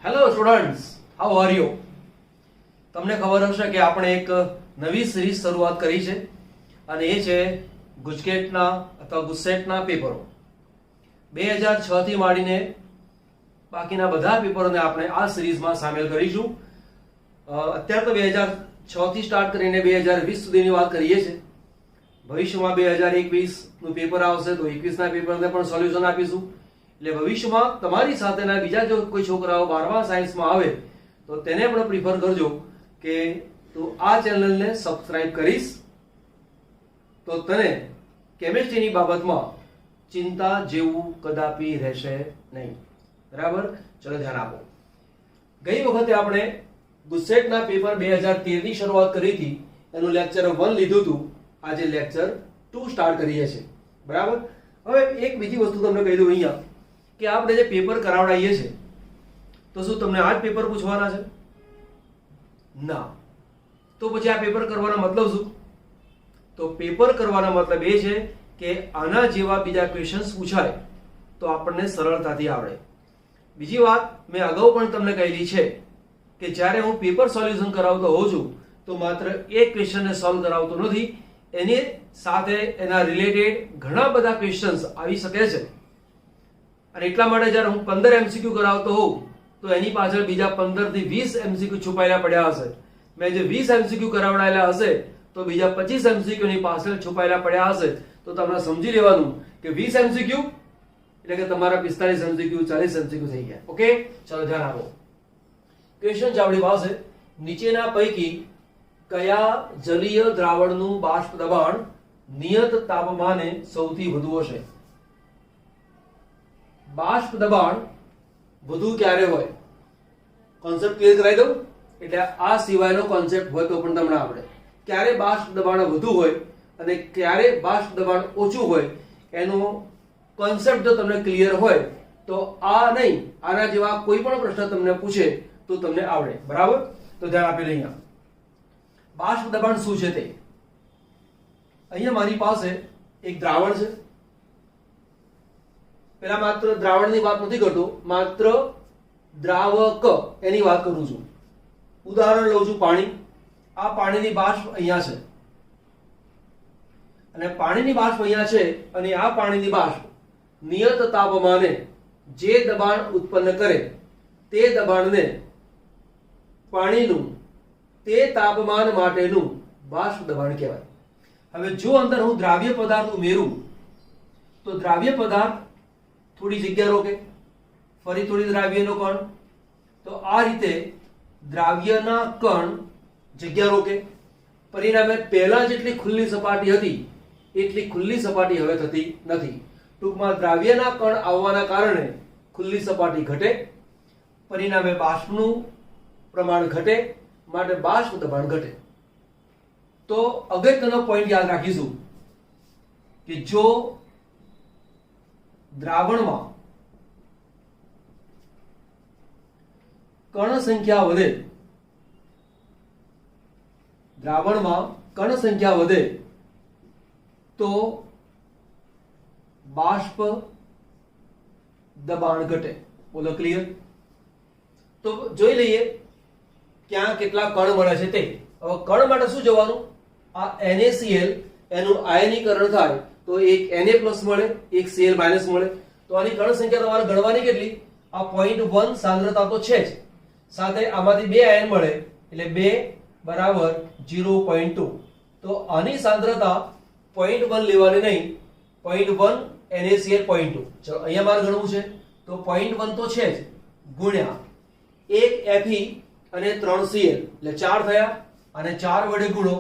Hello students, how are you? તમને ખબર હશે કે આપણે એક નવી સિરીઝ શરૂઆત કરી છે અને એ છે ગુજકેટના અથવા ગુસ્સેટના પેપરો. 2006 થી માંડીને બાકીના બધા પેપરોને આપણે આ સિરીઝમાં સામેલ કરીશું. અત્યારે તો 2006 થી સ્ટાર્ટ કરીને 2020 સુધીની વાત કરીએ છીએ. ભવિષ્યમાં 2021 નું પેપર આવશે તો 21 ના પેપરને પણ સોલ્યુશન આપીશું. એટલે ભવિષ્યમાં તમારી સાથેના બીજા જો કોઈ છોકરાઓ 12મા સાયન્સમાં આવે તો તેને પણ પ્રિફર કરજો કે તું આ ચેનલને સબસ્ક્રાઇબ કરીશ તો તને કેમિસ્ટ્રીની બાબતમાં ચિંતા જેવું કદાપી રહેશે નહીં. બરાબર? ચલો ધ્યાન આપો. ગઈ વખતે આપણે ગુસ્સેટના પેપર 2013 ની શરૂઆત કરી હતી. એનું લેક્ચર 1 લીધું હતું. આજે લેક્ચર 2 સ્ટાર્ટ કરીએ છીએ. બરાબર? હવે એક બીજી વસ્તુ તમને કહી દઉં અહીંયા કે આપણે જે પેપર કરાવડાવીએ છીએ તો શું તમને આ જ પેપર પૂછવાના છે? ના. તો પછી આ પેપર કરવાનો મતલબ શું? તો પેપર કરવાનો મતલબ એ છે કે આના જેવા બીજા ક્વેશ્ચન્સ પૂછાય તો આપણને સરળતાથી આવડે. બીજી વાત મેં અગાઉ પણ તમને કહેલી છે કે જ્યારે હું પેપર સોલ્યુશન કરાવતો હોઉં છું તો માત્ર એક ક્વેશ્ચનને સોલ્વ કરાવતો નથી, એની સાથે એના રિલેટેડ ઘણા બધા ક્વેશ્ચન્સ આવી શકે છે. અને એટલા માટે જ્યારે હું 15 MCQ કરાવતો હોઉં તો એની પાછળ બીજા 15 થી 20 MCQ છુપાયેલા પડ્યા હશે. મેં જે 20 MCQ કરાવડાયેલા હશે તો બીજા 25 MCQ ની પાછળ છુપાયેલા પડ્યા હશે. તો તમારે સમજી લેવાનું કે 20 MCQ એટલે કે તમારા 45 MCQ 40 MCQ થઈ ગયા. ઓકે, ચલો ધ્યાન આપો. ક્વેશ્ચન છે આપણી પાસે, નીચેના પૈકી કયા જલીય દ્રાવણનું બાષ્પ દબાણ નિયત તાપમાને સૌથી વધુ હશે? બાષ્પ દબાણ વધુ ક્યારે હોય? કોન્સેપ્ટ ક્લિયર કરાવી દઉં એટલે આ સિવાયનો કોન્સેપ્ટ હોય તો પણ તમને આવડે. ક્યારે બાષ્પ દબાણ વધુ હોય અને ક્યારે બાષ્પ દબાણ ઓછું હોય એનો કોન્સેપ્ટ જો તમને ક્લિયર હોય તો આ નહીં, આના જેવા કોઈ પણ પ્રશ્ન તમને પૂછે તો તમને આવડે. બરાબર? તો ધ્યાન આપી લઈએ. બાષ્પ દબાણ શું છે તે અહીંયા મારી પાસે એક દ્રાવણ છે. પેલા માત્ર દ્રાવણની વાત નથી કરતો, માત્ર દ્રાવક એની વાત કરું છું. ઉદાહરણ લઉં છું પાણી. આ પાણીની બાષ્પ અહીંયા છે અને પાણીની બાષ્પ અહીંયા છે અને આ પાણીની બાષ્પ નિયત તાપમાને જે દબાણ ઉત્પન્ન કરે તે દબાણને પાણીનું તે તાપમાન માટેનું બાષ્પ દબાણ કહેવાય. હવે જો અંદર હું દ્રાવ્ય પદાર્થ ઉમેરું તો દ્રાવ્ય પદાર્થ થોડી જગ્યા રોકે, ફરી થોડી દ્રાવ્યનો કણ, તો આ રીતે દ્રાવ્યના કણ જગ્યા રોકે. પરિણામે પહેલા જેટલી ખુલ્લી સપાટી હતી એટલી ખુલ્લી સપાટી હવે થતી નથી. ટૂંકમાં દ્રાવ્યના કણ આવવાના કારણે ખુલ્લી સપાટી ઘટે, પરિણામે બાષ્પનું પ્રમાણ ઘટે, માટે બાષ્પ દબાણ ઘટે. તો અગત્યનો પોઈન્ટ યાદ રાખીશું કે જો દ્રાવણમાં કણ સંખ્યા વધે, દ્રાવણમાં કણ સંખ્યા વધે તો બાષ્પ દબાણ ઘટે. બોલો ક્લિયર? તો જોઈ લઈએ ક્યાં કેટલા કણ મળે છે તે. હવે કણ માટે શું જોવાનું? આ NaCl એનું આયનીકરણ થાય તો એક Na+ મળે, એક Cl- મળે. તો આની કણ સંખ્યા તમારે ગણવાની કેટલી? આ 0.1 સાંદ્રતા તો છે જ, સાથે આમાંથી 2 આયન મળે એટલે 2 બરાબર 0.2. તો આની સાંદ્રતા 0.1 લેવાની નહીં, 0.1 NaCl 0.2. ચલો અહીંયા મારે ગણવું છે તો 0.1 તો છે જ, ગુણ્યા 1 Fe અને 3 Cl એટલે 4 થયા, અને 4 વડે ગુણો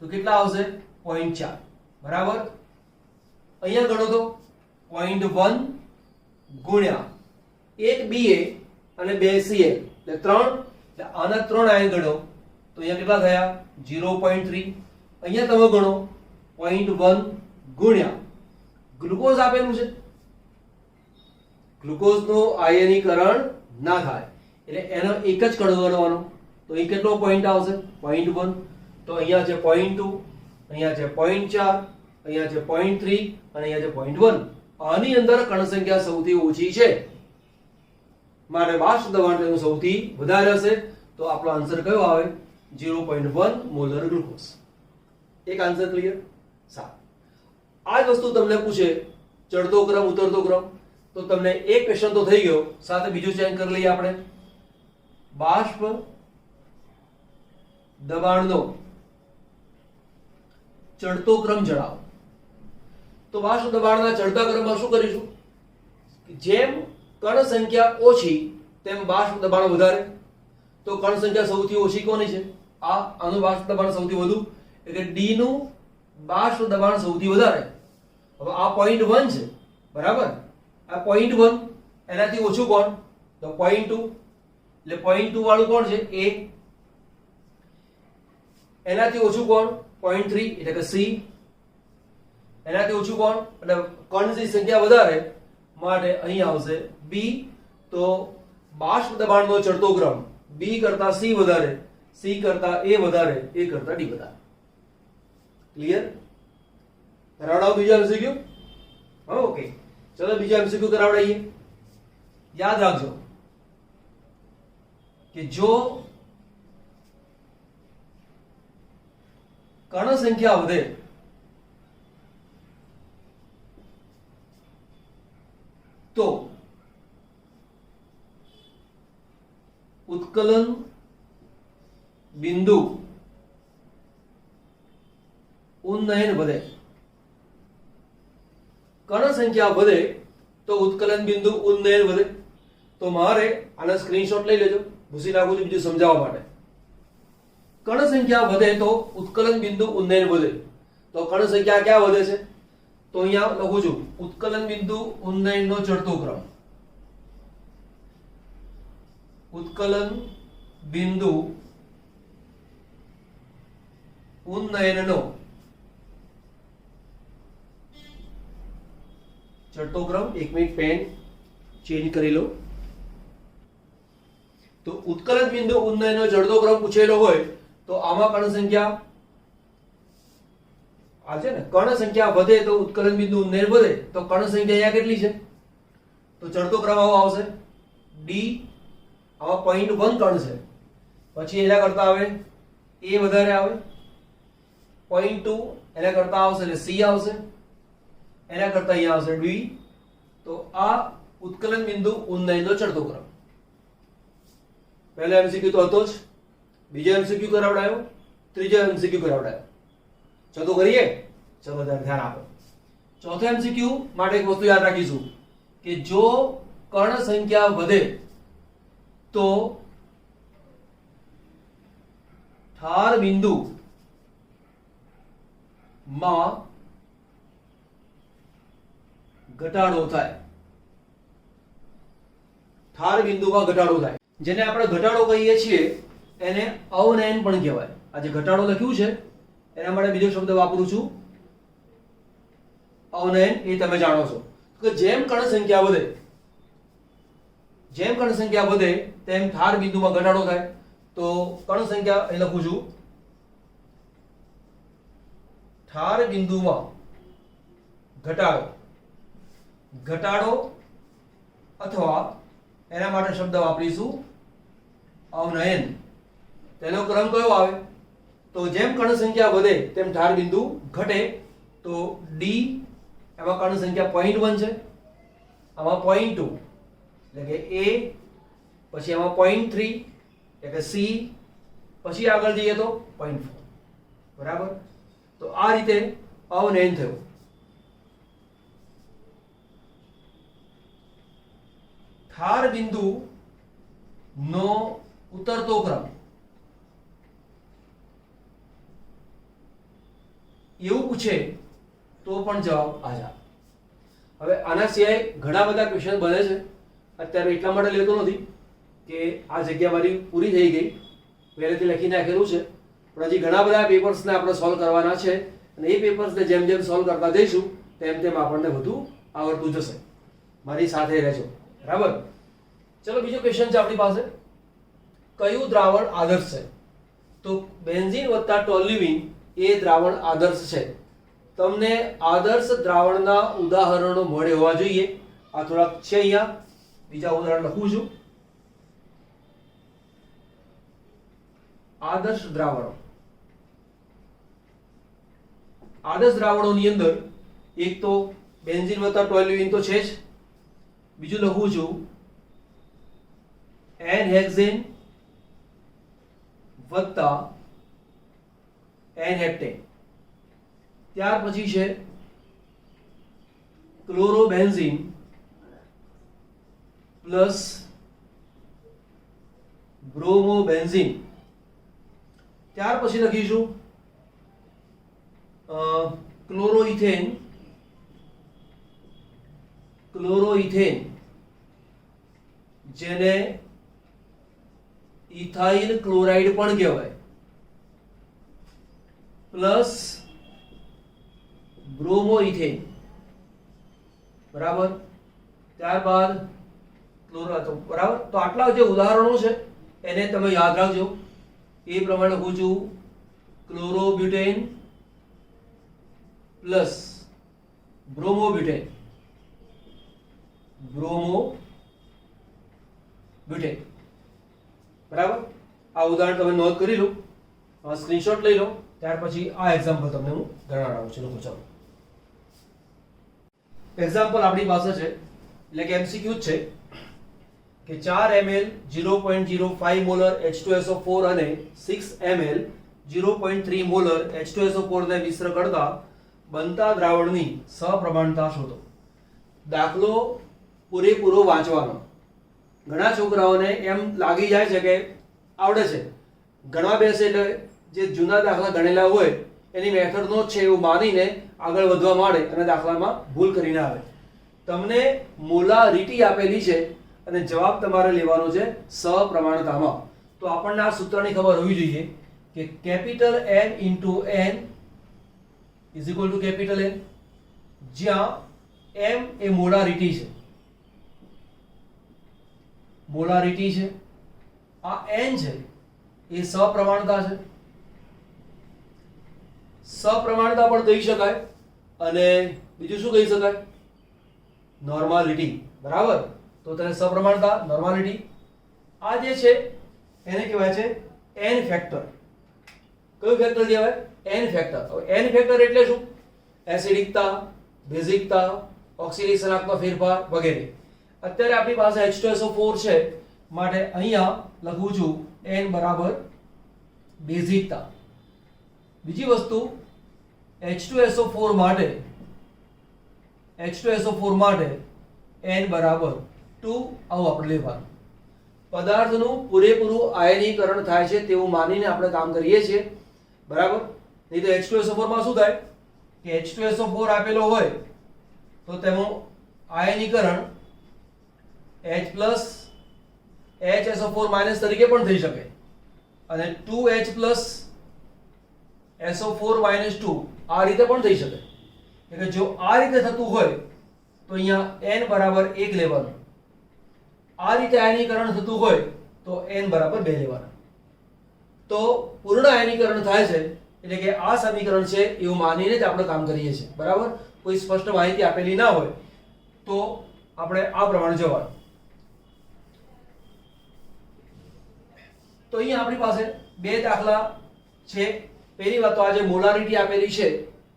તો કેટલા આવશે? 0.4. બરાબર? અહીંયા ગણો તો 0.1 ગુણ્યા 1 Ba અને 2 Cl એટલે 3, એટલે આના 3 આયન ગણો તો અહીંયા કેટલા થયા? 0.3. અહીંયા તમે ગણો 0.1 ગુણ્યા ગ્લુકોઝ આપેલું છે, ગ્લુકોઝનું આયનીકરણ ના થાય એટલે એનો એક જ કણ ગણવાનો. તો અહીં કેટલો પોઈન્ટ આવશે? 0.1. તો અહીંયા છે 0.2, અહીંયા છે 0.4, અહીંયા છે 0.3 અને અહીંયા છે 0.1. આની અંદર કણ સંખ્યા સૌથી ઓછી છે. માટે બાષ્પ દબાણ તેનું સૌથી વધારે હશે, તો આપણો આન્સર કયો આવે? 0.1 મોલર ગ્લુકોઝ. એક આન્સર ક્લિયર? સારું. આ જ વસ્તુ તમને પૂછે ચડતો ક્રમ ઉતરતો ક્રમ, તો તમને એક ક્વેશ્ચન તો થઈ ગયો, સાથે બીજું ચેક કરી લઈએ આપણે. બાષ્પ દબાણનો ચડતો ક્રમ જણાવો. તો બાષ્પ દબાણના ચડતા ક્રમમાં શું કરીશું? જેમ કણ સંખ્યા ઓછી તેમ બાષ્પ દબાણ વધારે. તો કણ સંખ્યા સૌથી ઓછી કોની છે? આનું બાષ્પ દબાણ સૌથી વધુ, એટલે ડી નું બાષ્પ દબાણ સૌથી વધારે. હવે આ 0.1 છે, બરાબર? આ 0.1, એનાથી ઓછું કોણ? તો 0.2. એટલે 0.2 વાળું કોણ છે? એ. એનાથી ઓછું કોણ? 0.3 એટલે કે સી. એનાથી ઓછું કોણ? એટલે કણની સંખ્યા વધારે માટે અહીં આવશે બી. તો બાષ્પ દબાણનો ચડતો ક્રમ બી કરતા સી વધારે, સી કરતા એ વધારે, એ કરતા ડી વધારે. ક્લિયર? કરાવડાવ બીજા MCQ? ઓકે, ચલો બીજા MCQ કરાવડાઈએ. યાદ રાખજો કે જો કણ સંખ્યા વધે તો ઉત્કલન બિંદુ ઉન્નયન વધે. કણ સંખ્યા વધે તો ઉત્કલન બિંદુ ઉન્નયન વધે. તો મારે આના સ્ક્રીનશોટ લઈ લેજો, ભૂસી નાખું છું બીજું સમજાવવા માટે. કણ સંખ્યા વધે તો ઉત્કલન બિંદુ ઉન્નયન વધે. તો કણ સંખ્યા ક્યાં વધે છે? તો અહીંયા લખું છું ઉત્કલન બિંદુ ઉન્નયનનો ચડતો ક્રમ. ઉત્કલન બિંદુ ઉન્નયનનો ચડતો ક્રમ. 1 મિનિટ પેન ચેન્જ કરી લો. તો ઉત્કલન બિંદુ ઉન્નયનનો ચડતો ક્રમ પૂછેલો હોય તો આમાં કણ સંખ્યા આ છે ને, કણ સંખ્યા વધે તો ઉત્કલન બિંદુ ઉન્નયન વધે. તો કણ સંખ્યા અહીંયા કેટલી છે? તો ચડતો ક્રમ આવો આવશે ડી. આમાં 0.1 કણ છે, પછી એના કરતા આવે એ વધારે આવે. 0.2 એના કરતા આવશે એટલે સી આવશે. એના કરતા અહીંયા આવશે ડી. તો આ ઉત્કલન બિંદુ ઉન્નયનનો ચડતો ક્રમ. પહેલા MCQ તો હતો જ, બીજો MCQ કરાવડાયો, ત્રીજો MCQ કરાવડાયો. ચોથો કરીએ? ચલો ધ્યાન આપો. ચોથો MCQ માટે એક વસ્તુ યાદ રાખીશું કે જો કણ સંખ્યા વધે તો ઠાર બિંદુ માં ઘટાડો થાય. ઠાર બિંદુમાં ઘટાડો થાય, જેને આપણે ઘટાડો કહીએ છીએ એને અવનયન પણ કહેવાય. આ જે ઘટાડો લખ્યું છે એના માટે બીજો શબ્દ વાપરું છું અવનયન. એ તમે જાણો છો કે જેમ કણ સંખ્યા વધે, જેમ કણ સંખ્યા વધે તેમ ઠાર બિંદુમાં ઘટાડો થાય. તો કણ સંખ્યા અહીં લખું છું ઠાર બિંદુમાં ઘટાડો. ઘટાડો અથવા એના માટે શબ્દ વાપરીશું અવનયન. તેનો ક્રમ કયો આવે? તો જેમ કણ સંખ્યા વધે તેમ ઠાર બિંદુ ઘટે. તો ડી. એમાં કણ સંખ્યા 0.1 છે, આમાં 0.2 એટલે કે એ, પછી એમાં 0.3 એટલે કે સી, પછી આગળ જઈએ તો 0.4. બરાબર? તો આ રીતે અવનયન થયું. ઠાર બિંદુ નો ઉતરતો ક્રમ એવું પૂછે તો પણ જવાબ આ જ. હવે આના સિવાય ઘણા બધા ક્વેશ્ચન બને છે. અત્યારે એટલા માટે લેતો નથી કે આ જગ્યા મારી પૂરી થઈ ગઈ, પહેલેથી લખી નાખેલું છે, પણ હજી ઘણા બધા પેપર્સને આપણે સોલ્વ કરવાના છે અને એ પેપર્સને જેમ જેમ સોલ્વ કરતા જઈશું તેમ તેમ આપણને વધુ આવડતું જશે. મારી સાથે રહેજો, બરાબર? ચલો બીજો ક્વેશ્ચન છે આપણી પાસે. કયું દ્રાવણ આદર્શ છે? તો બેન્ઝીન વત્તા ટોલ્યુઇન એ દ્રાવણ આદર્શ છે. તમને આદર્શ દ્રાવણના ઉદાહરણો મળે હોવા જોઈએ. આ થોડાક છે અહીંયા, બીજા ઉદાહરણ લખું છું. આદર્શ દ્રાવણો. આદર્શ દ્રાવણોની અંદર એક તો બેન્ઝીન વત્તા ટોલ્યુઇન તો છે જ, બીજું લખું છું n-હેક્ઝેન વત્તા n-હેપ્ટેન. ત્યાર પછી છે ક્લોરોબેન્ઝીન પ્લસ બ્રોમોબેન્ઝીન. ત્યાર પછી લખીશું ક્લોરોઇથેન જેને ઇથાઇલ ક્લોરાઇડ પણ કહેવાય, પ્લસ બ્રોમોઇથેન. બરાબર. ત્યારબાદ બરાબર. તો આટલા જે ઉદાહરણો છે એને તમે યાદ રાખજો. એ પ્રમાણે લખું છું ક્લોરોબ્યુટેન પ્લસ બ્રોમોબ્યુટેન. બરાબર. આ ઉદાહરણ તમે નોંધ કરી લો, સ્ક્રીનશોટ લઈ લો. ત્યાર પછી આ એક્ઝામ્પલ તમને હું ગણાવડાવું છું. લોકો ચાલો એક્ઝામ્પલ આપણી પાસે છે, એટલે કે એમસીક્યુ જ છે કે 4 ml 0.05 મોલર H2SO4 અને 6 ml 0.3 મોલર H2SO4 ને મિશ્ર કરતા બનતા દ્રાવણની સપ્રમાણતા શોધો. દાખલો પૂરેપૂરો વાંચવાનો. ઘણા છોકરાઓને એમ લાગી જાય છે કે આવડે છે, ગણવા બેસે એટલે જે જૂના દાખલા ગણેલા હોય એની મેથડ નો છે એવું માનીને આગળ વધવા માંડે અને દાખલામાં ભૂલ કરીને આવે. તમને મોલારિટી આપેલી છે અને જવાબ તમારે લેવાનો છે સપ્રમાણતામાં. તો આપણને આ સૂત્રની ખબર હોવી જોઈએ કે capital N into N is equal to capital N, જ્યાં M એ મોલારિટી છે, મોલારિટી છે. આ N છે એ સપ્રમાણતા છે. સપ્રમાણતા પણ કહી શકાય અને બીજું શું કહી શકાય? નોર્માલિટી. બરાબર. તો તેને સપ્રમાણતા, નોર્માલિટી. આ જે છે એને કહેવાય છે n ફેક્ટર. કયું ફેક્ટર કહેવાય? n factor. હવે n ફેક્ટર એટલે શું? એસિડિકતા, બેઝિકતા, ઓક્સિડેશનાત્મક ફેરફાર વગેરે. અત્યારે આપણી પાસે H2SO4 છે માટે અહીંયા લખું છું n બરાબર બેઝિકતા. બીજી વસ્તુ H2SO4 માટે n બરાબર 2 આવું આપણે લેવાનું. પદાર્થનું પૂરેપૂરું આયનીકરણ થાય છે તેવું માનીને આપણે કામ કરીએ છીએ. બરાબર. નહીં તો H2SO4 માં શું થાય કે H2SO4 આપેલો હોય તો તેનું આયનીકરણ H પ્લસ HSO4 માઇનસ તરીકે પણ થઈ શકે અને 2H પ્લસ SO4 minus 2 આ રીતે પણ થઈ શકે. એટલે જો આ રીતે થતું હોય તો અહીંયા n બરાબર 1 લેવાનું. આ રીતે આયનીકરણ થતું હોય તો n બરાબર 2 લેવાનું. તો પૂર્ણ આયનીકરણ થાય છે એટલે કે આ સમીકરણ છે એવું માનીને જ આપણે કામ કરીએ છીએ. બરાબર. કોઈ સ્પષ્ટ માહિતી આપેલી ના હોય તો આપણે આ પ્રમાણે જવાનું. તો અહીંયા આપણી પાસે બે દાખલા છે. પહેલી વાત તો આ જે મોલારિટી આપેલી છે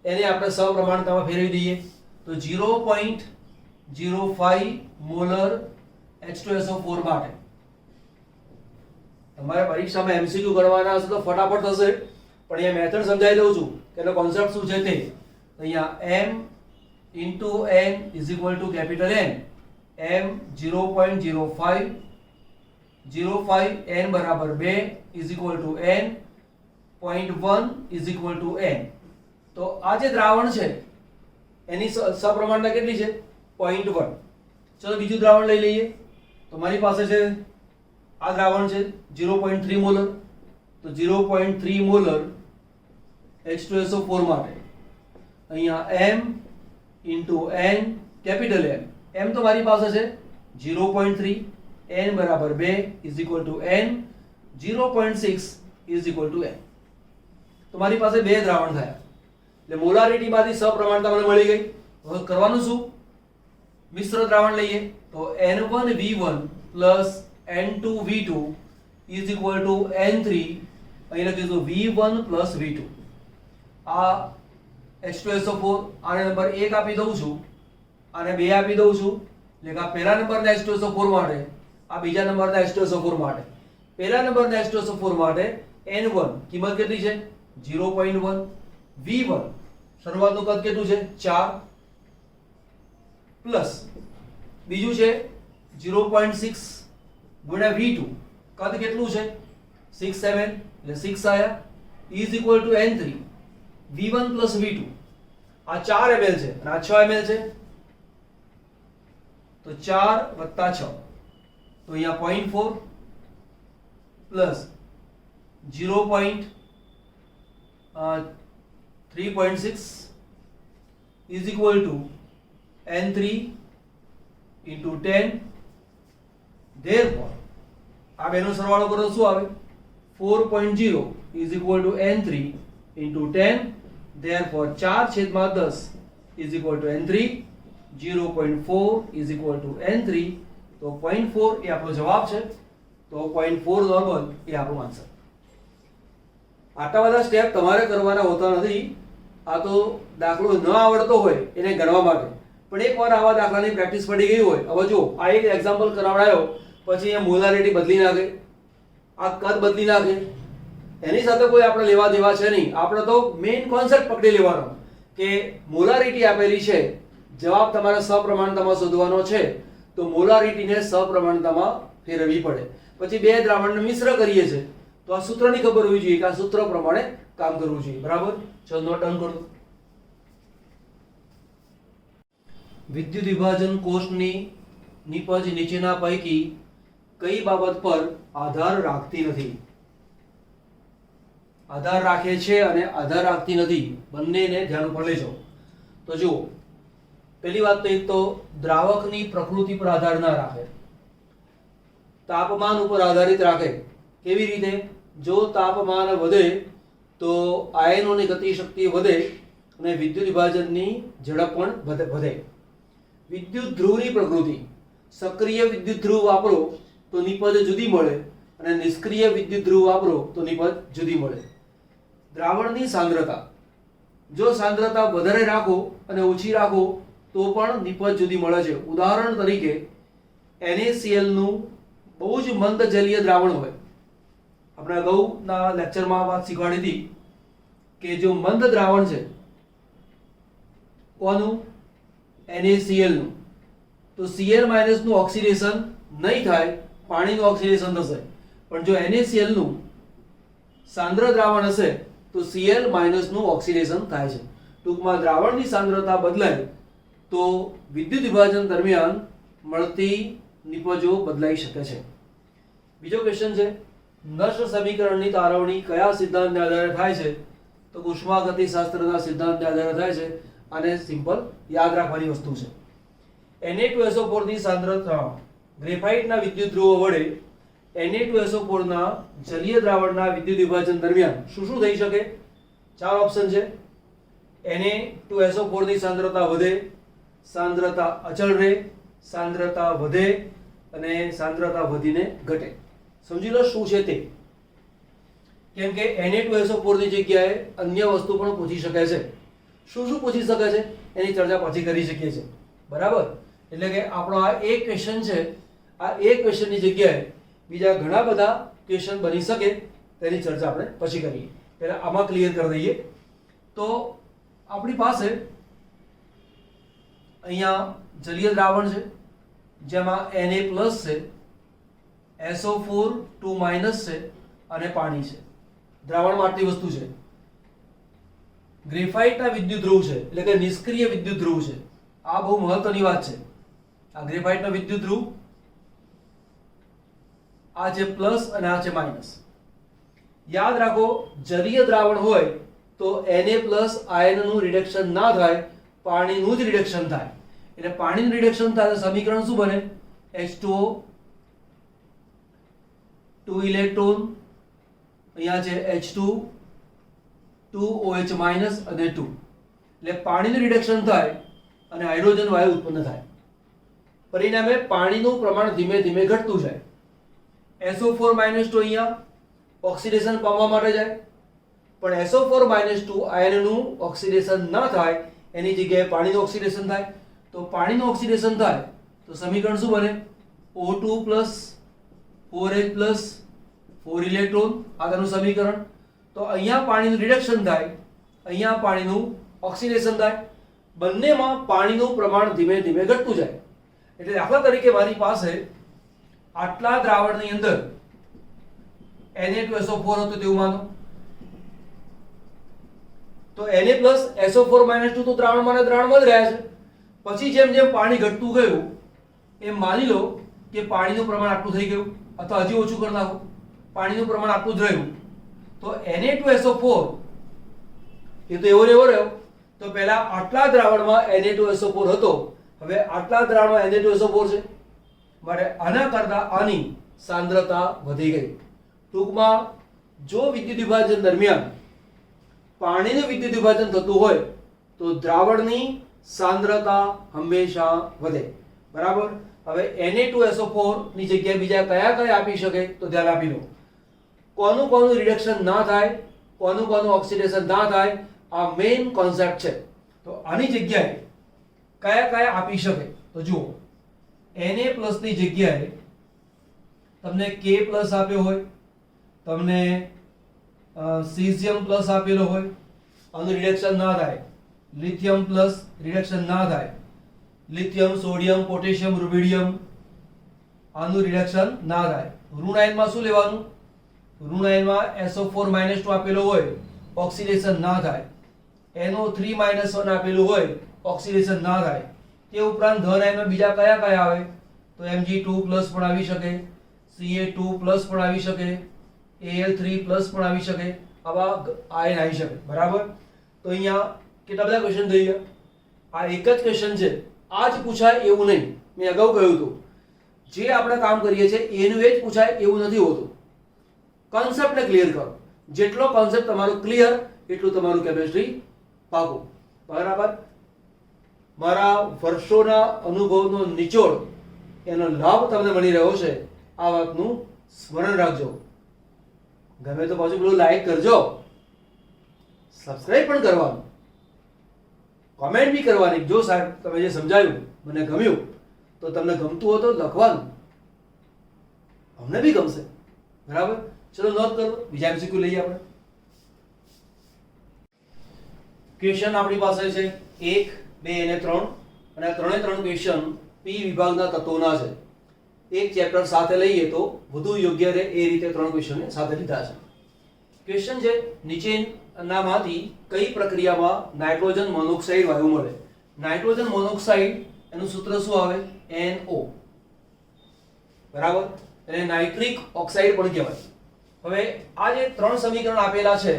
એને આપણે સપ્રમાણતામાં ફેરવી દઈએ. તો 0.05 મોલર H2SO4 માટે તમારે પરીક્ષામાં એમસીક્યુ ગણવાના હશે તો ફટાફટ થશે, પણ અહીંયા મેથડ સમજાવી દઉં છું કે એનો કોન્સેપ્ટ શું છે તે. અહીંયા m into n is equal to capital N. m 0.05 n બરાબર 2 is equal to n 0.1 is equal to n. તો આ જે દ્રાવણ છે એની સપ્રમાણતા કેટલી છે? 0.1. ચલો બીજું દ્રાવણ લઈ લઈએ. તો મારી પાસે છે આ દ્રાવણ છે 0.3 મોલર. તો 0.3 મોલર H2SO4 માટે અહીંયા m into n capital M. m તો મારી પાસે છે 0.3, n બરાબર 2 is equal to n, 0.6 is equal to n. તો મારી પાસે બે દ્રાવણ થયા એટલે મોલારિટી માંથી સપ્રમાણતા મને મળી ગઈ. હવે કરવાનું શું? મિશ્ર દ્રાવણ લઈએ. તો N1V1 plus N2V2 is equal to N3 અહીં લખીશું V1 પ્લસ V2. આ H2SO4 આને નંબર 1 આપી દઉં છું, આને 2 આપી દઉં છું, એટલે કે આ પહેલા નંબરના H2SO4 માટે, આ બીજા નંબરના H2SO4 માટે. પહેલા નંબરના H2SO4 માટે N1 કિંમત કેટલી છે? 0.1. V1 શરૂઆતનું કદ કેટલું છે? 4 પ્લસ બીજું છે 0.6 ગુણ્યા V2 કદ કેટલું છે? 6 7 એટલે 6 આયા is equal to N3 V1 plus V2. આ 4 ml છે અને આ 6 ml છે, તો 4 વત્તા 6, તો અહીંયા 0.4 plus 0.3.6 is equal to N3 into 10. Therefore આ બેનો સરવાળો કરો તો શું આવે? 4.0 is equal to N3 into 10. Therefore 4/10 is equal to N3. 0.4 is equal to N3. તો 0.4 એ આપણો જવાબ છે. તો 0.4 નોર્મલ એ આપણો આન્સર. આટલા બધા સ્ટેપ તમારે કરવાના હોતા નથી. આ તો દાખલો ન આવડતો હોય એને ગણવા માટે, પણ એકવાર આવા દાખલાની પ્રેક્ટિસ પડી ગઈ હોય. હવે જો આ એક એક્ઝામ્પલ કરાવડાયો, પછી અહીંયા મોલારિટી બદલી નાખે, આ કદ બદલી નાખે, એની સાથે કોઈ આપણે લેવા દેવા છે નહીં. આપણે તો મેઇન કોન્સેપ્ટ પકડી લેવાનો કે મોલારિટી આપેલી છે, જવાબ તમારે સપ્રમાણતામાં શોધવાનો છે, તો મોલારિટીને સપ્રમાણતામાં ફેરવવી પડે. પછી બે દ્રાવણને મિશ્ર કરીએ છીએ તો આ સૂત્રની ખબર હોવી જોઈએ કે આ સૂત્ર પ્રમાણે કામ કરવું જોઈએ. બરાબર? ચલો નોટ ડાઉન કરો. વિદ્યુત વિભાજન કોષની નિપજ નીચેના પૈકી કઈ બાબત પર આધાર રાખતી નથી? આધાર રાખે છે અને આધાર રાખતી નથી, બંનેને ધ્યાન ઉપર લેજો. તો જુઓ, પહેલી વાત તો એક તો દ્રાવકની પ્રકૃતિ પર આધાર ના રાખે, તાપમાન ઉપર આધારિત રાખે. કેવી રીતે? જો તાપમાન વધે તો આયનોની ગતિશક્તિ વધે અને વિદ્યુત વિભાજનની ઝડપ પણ વધે. વિદ્યુત ધ્રુવની પ્રકૃતિ, સક્રિય વિદ્યુત ધ્રુવ વાપરો તો નિપજ જુદી મળે અને નિષ્ક્રિય વિદ્યુત ધ્રુવ વાપરો તો નિપજ જુદી મળે. દ્રાવણની સાંદ્રતા, જો સાંદ્રતા વધારે રાખો અને ઓછી રાખો તો પણ નિપજ જુદી મળે છે. ઉદાહરણ તરીકે NaCl નું બહુ જ મંદ જલીય દ્રાવણ હોય. આપણે અગાઉના લેક્ચરમાં વાત શીખવાડી હતી કે જો મંદ દ્રાવણ છે, કોનું? NaCl નું, તો Cl- નું ઓક્સિડેશન નહીં થાય, પાણીનું ઓક્સિડેશન થશે. પણ જો NaCl નું સાંદ્ર દ્રાવણ હશે તો Cl- નું ઓક્સિડેશન થાય છે. ટૂંકમાં દ્રાવણની સાંદ્રતા બદલાય તો વિદ્યુત વિભાજન દરમિયાન મળતી નિપજો બદલાઈ શકે છે. બીજો ક્વેશ્ચન છે, નર્સ સમીકરણની તારવણી કયા સિદ્ધાંતને આધારે થાય છે? તો ઉષ્માગતિશાસ્ત્રના સિદ્ધાંતને આધારે થાય છે. આને સિમ્પલ યાદ રાખવાની વસ્તુ છે. Na2SO4 ની સાંદ્રતા ગ્રેફાઇટના વિદ્યુત ધ્રુવો વડે Na2SO4 ના જલીય દ્રાવણના વિદ્યુત વિભાજન દરમિયાન શું શું થઈ શકે? 4 ઓપ્શન છે. Na2SO4 ની સાંદ્રતા વધે, સાંદ્રતા અચળ રહે, સાંદ્રતા વધે અને સાંદ્રતા વધીને ઘટે. સમજી લો શું છે તે. કેમ કે Na2SO4 ની જગ્યાએ અન્ય વસ્તુ પણ પૂછી શકે છે. શું શું પૂછી શકે છે એની ચર્ચા પછી કરી શકીએ છીએ. બરાબર? એટલે કે આપણો આ એક ક્વેશ્ચન છે, આ એક ક્વેશ્ચનની જગ્યાએ બીજા ઘણા બધા ક્વેશ્ચન બની શકે, તેની ચર્ચા આપણે પછી કરીએ. પહેલા આમાં ક્લિયર કરી દઈએ. તો આપણી પાસે અહીંયા જલીય દ્રાવણ છે જેમાં Na+ છે, SO4 2- છે અને પાણી છે. દ્રાવણમાં આટલી વસ્તુ છે. ગ્રેફાઇટના વિદ્યુત ધ્રુવ છે, એટલે કે નિષ્ક્રિય વિદ્યુત ધ્રુવ છે. આ બહુ મહત્વની વાત છે. આ ગ્રેફાઇટનો વિદ્યુત ધ્રુવ, આ છે પ્લસ અને આ છે માઇનસ. યાદ રાખો, જલીય દ્રાવણ હોય તો Na+ આયનનું રિડક્શન ના થાય, પાણીનું જ રિડક્શન થાય. એટલે પાણીનું રિડક્શન થાય તો સમીકરણ શું બને? H2O, 2 ઇલેક્ટ્રોન, અહીંયા છે H2, 2OH- અને 2. એટલે પાણીનું રિડક્શન થાય અને હાઇડ્રોજન વાયુ ઉત્પન્ન થાય. પરિણામે પાણીનું પ્રમાણ ધીમે ધીમે ઘટતું જાય. SO4- તો અહીંયા ઓક્સિડેશન પામવા માટે જાય, પણ SO4-2 આયનનું ઓક્સિડેશન ના થાય એની જગ્યાએ પાણીનું ઓક્સિડેશન થાય. તો પાણીનું ઓક્સિડેશન થાય તો સમીકરણ શું બને? O2 4H 4 ઇલેક્ટ્રોન, આ તેનું સમીકરણ. તો અહીંયા પાણીનું રિડક્શન થાય, અહીંયા પાણીનું ઓક્સિડેશન થાય. બંનેમાં પાણીનું પ્રમાણ ધીમે ધીમે ઘટતું જાય. એટલે દાખલા તરીકે મારી પાસે આટલા દ્રાવણની અંદર Na2SO4 હતો તેવું માનો, તો Na SO4-2 તો દ્રાવણમાં જ રહ્યા છે. પછી જેમ જેમ પાણી ઘટતું ગયું એમ માની લો કે પાણીનું પ્રમાણ આટલું થઈ ગયું, અથવા હજી ઓછું કરી નાખો, પાણીનું પ્રમાણ આટલું જ રહ્યું. તો Na2SO4 એ તો એવો ને એવો રહ્યો. તો પહેલા આટલા દ્રાવણમાં Na2SO4 હતો, હવે આટલા દ્રાવણમાં Na2SO4 છે, માટે આના કરતા આની સાંદ્રતા વધી ગઈ. ટૂંકમાં જો વિદ્યુત વિભાજન દરમિયાન પાણીનું વિદ્યુત વિભાજન થતું હોય તો દ્રાવણની સાંદ્રતા હંમેશા વધે. બરાબર. હવે Na2SO4 ની જગ્યાએ બીજા કયા કયા આપી શકે તો ધ્યાન આપી લો. કોનું કોનું રિડક્શન ના થાય, કોનું કોનું ઓક્સિડેશન ના થાય, આ મેઇન કોન્સેપ્ટ છે. તો આની જગ્યાએ કયા કયા આપી શકે તો જુઓ, Na+ ની જગ્યાએ તમને K+ આપ્યો હોય, તમને સીઝિયમ પ્લસ આપેલો હોય, આનું રિડક્શન ના થાય. લિથિયમ પ્લસ રિડક્શન ના થાય. લિથિયમ, સોડિયમ, પોટેશિયમ, રૂબિડિયમ, આનું રિડક્શન ના થાય. ઋણ આયનમાં શું લેવાનું? ઋણ આયનમાં SO4-2 આપેલો હોય, ઓક્સિડેશન ના થાય. NO3-1 આપેલું હોય, ઓક્સિડેશન ના થાય. તે ઉપરાંત ધન આયનમાં બીજા કયા કયા આવે તો Mg2+ પણ આવી શકે, Ca2+ પણ આવી શકે, Al3+ પણ આવી શકે. આવા આયન આવી શકે. બરાબર. તો અહીંયા કેટલા બધા ક્વેશ્ચન થઈ ગયા. આ એક જ ક્વેશ્ચન છે, આ જ પૂછાય એવું નહીં. મેં અગાઉ કહ્યું હતું જે આપણે કામ કરીએ છીએ એનું એ જ પૂછાય એવું નથી હોતું. કોન્સેપ્ટને ક્લિયર કરો. જેટલો કોન્સેપ્ટ તમારો ક્લિયર એટલું તમારું કેમિસ્ટ્રી પાકું. બરાબર. મારા વર્ષોના અનુભવનો નિચોડ એનો લાભ તમને મળી રહ્યો છે, આ વાતનું સ્મરણ રાખજો. ગમે તો પાછું પેલું લાઈક કરજો, સબસ્ક્રાઇબ પણ કરવાનું, કોમેન્ટ બી કરવાની. જો સાહેબ તમે જે સમજાયું મને ગમ્યું તો તમને ગમતું હોય તો લખવાનું, અમને બી ગમશે. બરાબર. ચલો નોંધ કરો. બીજા MCQ લઈએ આપણે. ક્વેશ્ચન આપણી પાસે છે 1, 2 અને 3, અને આ ત્રણે ત્રણ ક્વેશ્ચન P વિભાગના તત્વોના છે. એક ચેપ્ટર સાથે લઈએ તો વધુ યોગ્ય રહે એ રીતે ત્રણ ક્વેશ્ચનને સાથે લીધા છે. ક્વેશ્ચન છે નીચેનામાંથી કઈ પ્રક્રિયામાં નાઇટ્રોજન મોનોક્સાઇડ વાયુ મળે? નાઇટ્રોજન મોનોક્સાઇડ એનું સૂત્ર શું આવે? NO. બરાબર. એને નાઇટ્રિક ઓક્સાઇડ પણ કહેવાય. હવે આ જે ત્રણ સમીકરણ આપેલા છે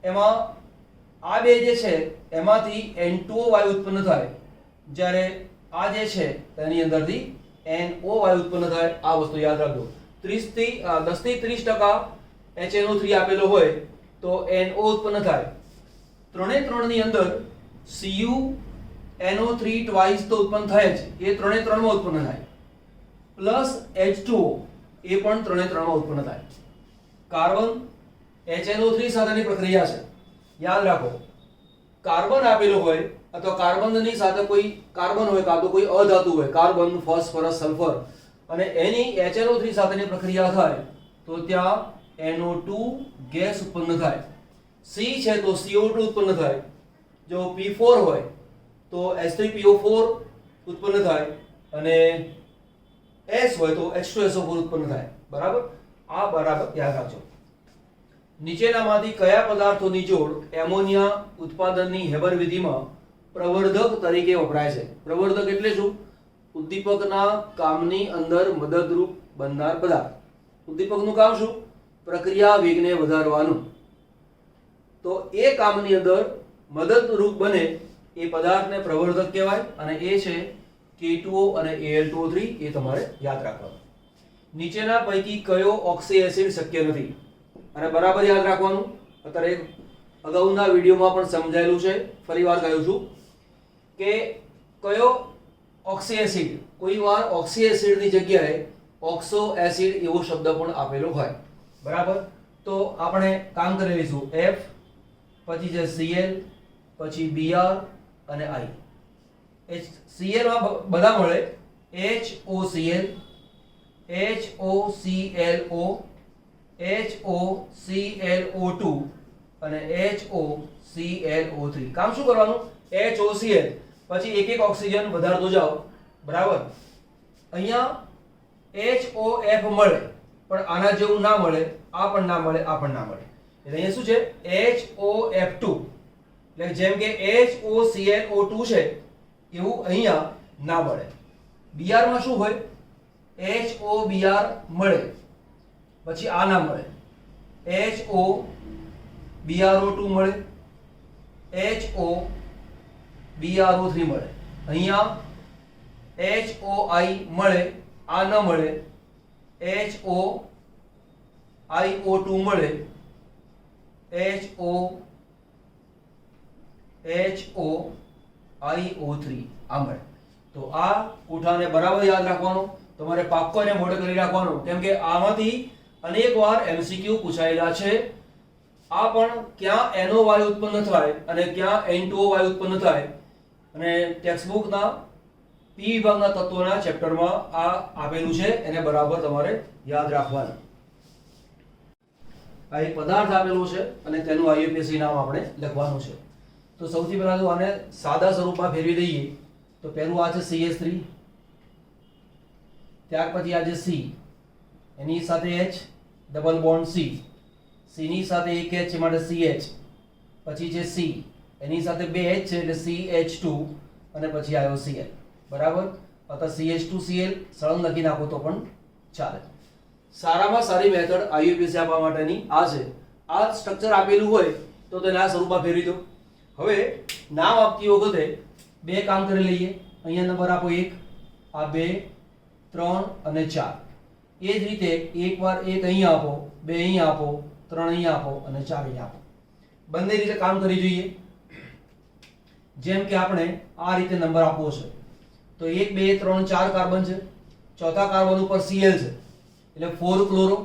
એમાં આ બે જે છે એમાંથી N2O વાયુ ઉત્પન્ન થાય, જ્યારે આ જે છે તેની અંદરથી NO વાયુ ઉત્પન્ન થાય. આ વસ્તુ યાદ રાખજો. 10 થી 30% HNO3 આપેલો હોય તો NO ઉત્પન્ન થાય. ત્રણે ત્રણની અંદર CuNO3 ટ્વાઇસ તો ઉત્પન્ન થાય જ, એ ત્રણે ત્રણમાં ઉત્પન્ન થાય. પ્લસ H2O એ પણ ત્રણે ત્રણમાં ઉત્પન્ન થાય. કાર્બન HNO3 સાથેની પ્રક્રિયા છે. યાદ રાખો, કાર્બન આપેલો હોય અથવા કાર્બનની સાથે કોઈ કાર્બન હોય કાં તો કોઈ અધાતુ હોય, કાર્બન, ફોસ્ફરસ, સલ્ફર, અને એની HNO3 સાથેની પ્રક્રિયા થાય તો ત્યાં NO2 ગેસ ઉત્પન્ન થાય. C છે તો CO2 ઉત્પન્ન થાય. જો P4 હોય તો H3PO4 ઉત્પન્ન થાય, અને S હોય તો H2SO4 ઉત્પન્ન થાય. બરાબર. આ બરાબર યાદ રાખજો. નીચેનામાંથી કયા પદાર્થોની જોડ એમોનિયા ઉત્પાદનની હેબર વિધિમાં પ્રવર્ધક તરીકે વપરાય છે? પ્રવર્ધક એટલે શું? ઉદ્દીપકના કામની અંદર મદદરૂપ બનનાર પદાર્થ. ઉદ્દીપકનું કામ શું? પ્રક્રિયા વેગને વધારવાનું. તો એ કામની અંદર મદદરૂપ બને એ પદાર્થને પ્રવર્ધક કહેવાય, અને એ છે K2O અને Al2O3. એ તમારે યાદ રાખવાનું. નીચેના પૈકી કયો ઓક્સી એસિડ શક્ય નથી? અને બરાબર યાદ રાખવાનું. અત્યારે અગાઉના વિડીયોમાં પણ સમજાયેલું છે, ફરીવાર કહું છું કે કયો ઓક્સી એસિડ, કોઈ વાર ઓક્સી એસિડની જગ્યાએ ઓક્સો એસિડ એવો શબ્દ પણ આપેલો હોય. બરાબર. તો આપણે કામ કરી લઈશું F, પછી છે Cl, પછી Br અને I. Cl માં બધા મળે HOCl, HOClO, HOClO2 અને HOClO3. કામ શું કરવાનું? HOCl પછી એક એક ઓક્સિજન વધારતો જાઓ, બરાબર. અહીંયા HOF મળે પણ આના જેવું ના મળે, આ પણ ના મળે, આ પણ ના મળે. એટલે અહીંયા શું છે? HOF2. એટલે જેમ કે HOClO2 છે એવું અહીંયા ના મળે. Br માં શું હોય? HOBr મળે પછી આ ના મળે, HOBrO2 મળે, HOBrO3 મળે. અહીંયા HOI મળે, આ ન મળે, HOIO2 મળે, HOIO3 આ મળે. તો આ કોઠાને બરાબર યાદ રાખવાનો, તમારે પાક્કો એને મોઢે કરી રાખવાનો, કેમ કે આમાંથી અનેક વાર MCQ પૂછાયેલા છે. આ પણ ક્યાં NO વાયુ ઉત્પન્ન થાય અને ક્યાં N2O વાયુ ઉત્પન્ન થાય, અને ટેક્સ્ટબુકના P વિભાગના તત્વોના ચેપ્ટરમાં આ આપેલું છે, એને બરાબર તમારે યાદ રાખવાનું. આ એક પદાર્થ આપેલો છે અને તેનું IUPAC નામ આપણે લખવાનું છે. તો સૌથી પહેલા તો આને સાદા સ્વરૂપમાં ફેરવી દઈએ. તો પહેલું આ છે CH3, ત્યાર પછી આ છે C, એની સાથે H, double bond C, C ની સાથે એક H છે માટે CH, પછી છે C, એની સાથે બે H છે એટલે CH2 અને પછી આવ્યો Cl, બરાબર. અથવા CH2Cl સળંગ લખી નાખો તો પણ ચાલે. સારામાં સારી મેથડ IUPAC આપવા માટેની આ છે. આ સ્ટ્રક્ચર આપેલું હોય તો તેને આ સ્વરૂપમાં ફેરવી દો. હવે નામ આપતી વખતે બે કામ કરી લઈએ. અહીંયા નંબર આપો 1, આ 2, 3 અને 4. એ જ રીતે એકવાર 1 અહીંયા આપો, 2 અહીંયા આપો, 3 અહીંયા આપો અને 4 અહીંયા આપો. બંને રીતે કામ કરી જોઈએ. જેમ કે આપણે આ રીતે નંબર આપવો છે તો 1 2 3 4 કાર્બન છે, ચોથા કાર્બન ઉપર Cl છે એટલે 4 ક્લોરો.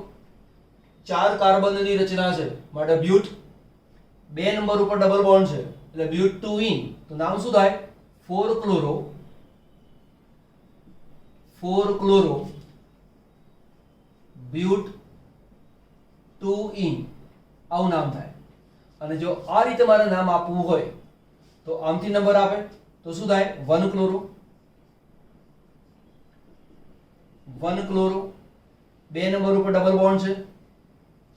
4 કાર્બનની રચના છે માટે બ્યુટ. 2 નંબર ઉપર ડબલ બોન્ડ છે એટલે બ્યુટ 2 ઇન, તો નામ શું થાય? 4 ક્લોરો, 4 ક્લોરો બ્યુટ 2 ઇન, આવું નામ થાય. અને જો આ રીતે મારે નામ આપવું હોય તો આમથી નંબર આપે તો શું થાય? 1 ક્લોરો, 1 ક્લોરો. 2 નંબર ઉપર ડબલ બોન્ડ છે,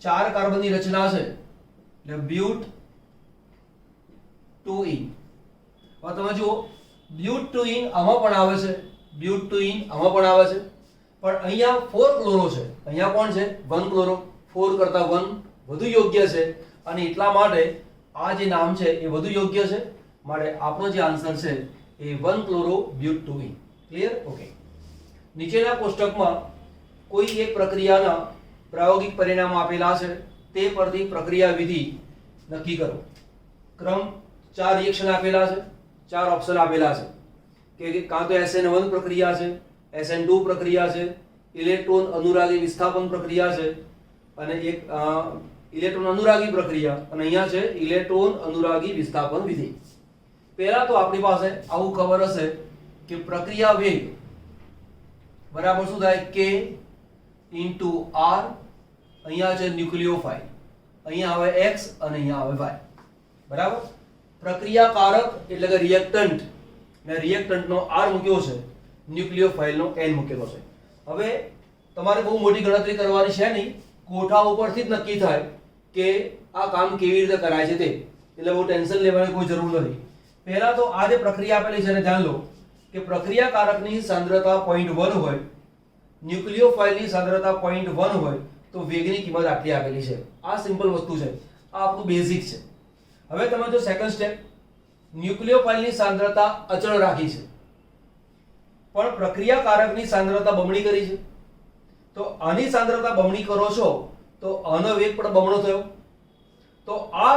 4 કાર્બનની રચના છે એટલે બ્યુટ 2 ઇન. હવે તમે જુઓ બ્યુટ 2 ઇન આમાં પણ આવે છે, બ્યુટ 2 ઇન આમાં પણ આવે છે, પણ અહીંયા 4 ક્લોરો છે, અહીંયા કોણ છે? 1 ક્લોરો. 4 કરતા 1 વધુ યોગ્ય છે અને એટલા માટે આ જે નામ છે એ વધુ યોગ્ય છે. માટે આપણો જે આન્સર છે એ 1 ક્લોરો બ્યુટ 2 ઇન. ક્લિયર? ઓકે. નીચેના કોષ્ટકમાં કોઈ એક પ્રક્રિયાના પ્રાયોગિક પરિણામો આપેલા છે, તે પરથી પ્રક્રિયા વિધિ નક્કી કરો. ક્રમ 4 રિએક્શન આપેલા છે, 4 ઓપ્શન આપેલા છે કે કાં તો SN1 પ્રક્રિયા છે, SN2 પ્રક્રિયા છે, ઇલેક્ટ્રોન અનુરાગી વિસ્થાપન પ્રક્રિયા છે અને એક ઇલેક્ટ્રોન અનુરાગી પ્રક્રિયા, અને અહીંયા છે ઇલેક્ટ્રોન અનુરાગી વિસ્થાપન વિધિ. પહેલા તો આપણી પાસે આવું ખબર હશે કે પ્રક્રિયા વેગ બરાબર શું થાય? K * R. અહીંયા છે ન્યુક્લિયોફાઇલ, અહીંયા આવે X અને અહીંયા આવે Y, બરાબર. પ્રક્રિયાકારક એટલે કે રિએક્ટન્ટ, ને રિએક્ટન્ટનો R મૂક્યો છે, ન્યુક્લિયોફાઇલનો N મૂકેલો છે. હવે તમારે બહુ મોટી ગણતરી કરવાની છે નહીં, કોઠા ઉપરથી જ નક્કી થાય કે આ કામ કેવી રીતે કરાય છે તે, એટલે બહુ ટેન્શન લેવાની કોઈ જરૂર નથી. પહેલા તો આ જે પ્રક્રિયા આપેલી છે એને ધ્યાન લો કે પ્રક્રિયાકારકની સાંદ્રતા 0.1 હોય, ન્યુક્લિયોફાઇલની સાંદ્રતા 0.1 હોય તો વેગની કિંમત આટલી આપેલી છે. આ સિમ્પલ વસ્તુ છે, આ આપણું બેઝિક છે. હવે તમે જો સેકન્ડ સ્ટેપ, ન્યુક્લિયોફાઇલની સાંદ્રતા અચળ રાખી છે પણ પ્રક્રિયાકારકની સાંદ્રતા બમણી કરી છે, તો આની સાંદ્રતા બમણી કરો છો તો આનો વેગ પણ બમણો થયો. તો આ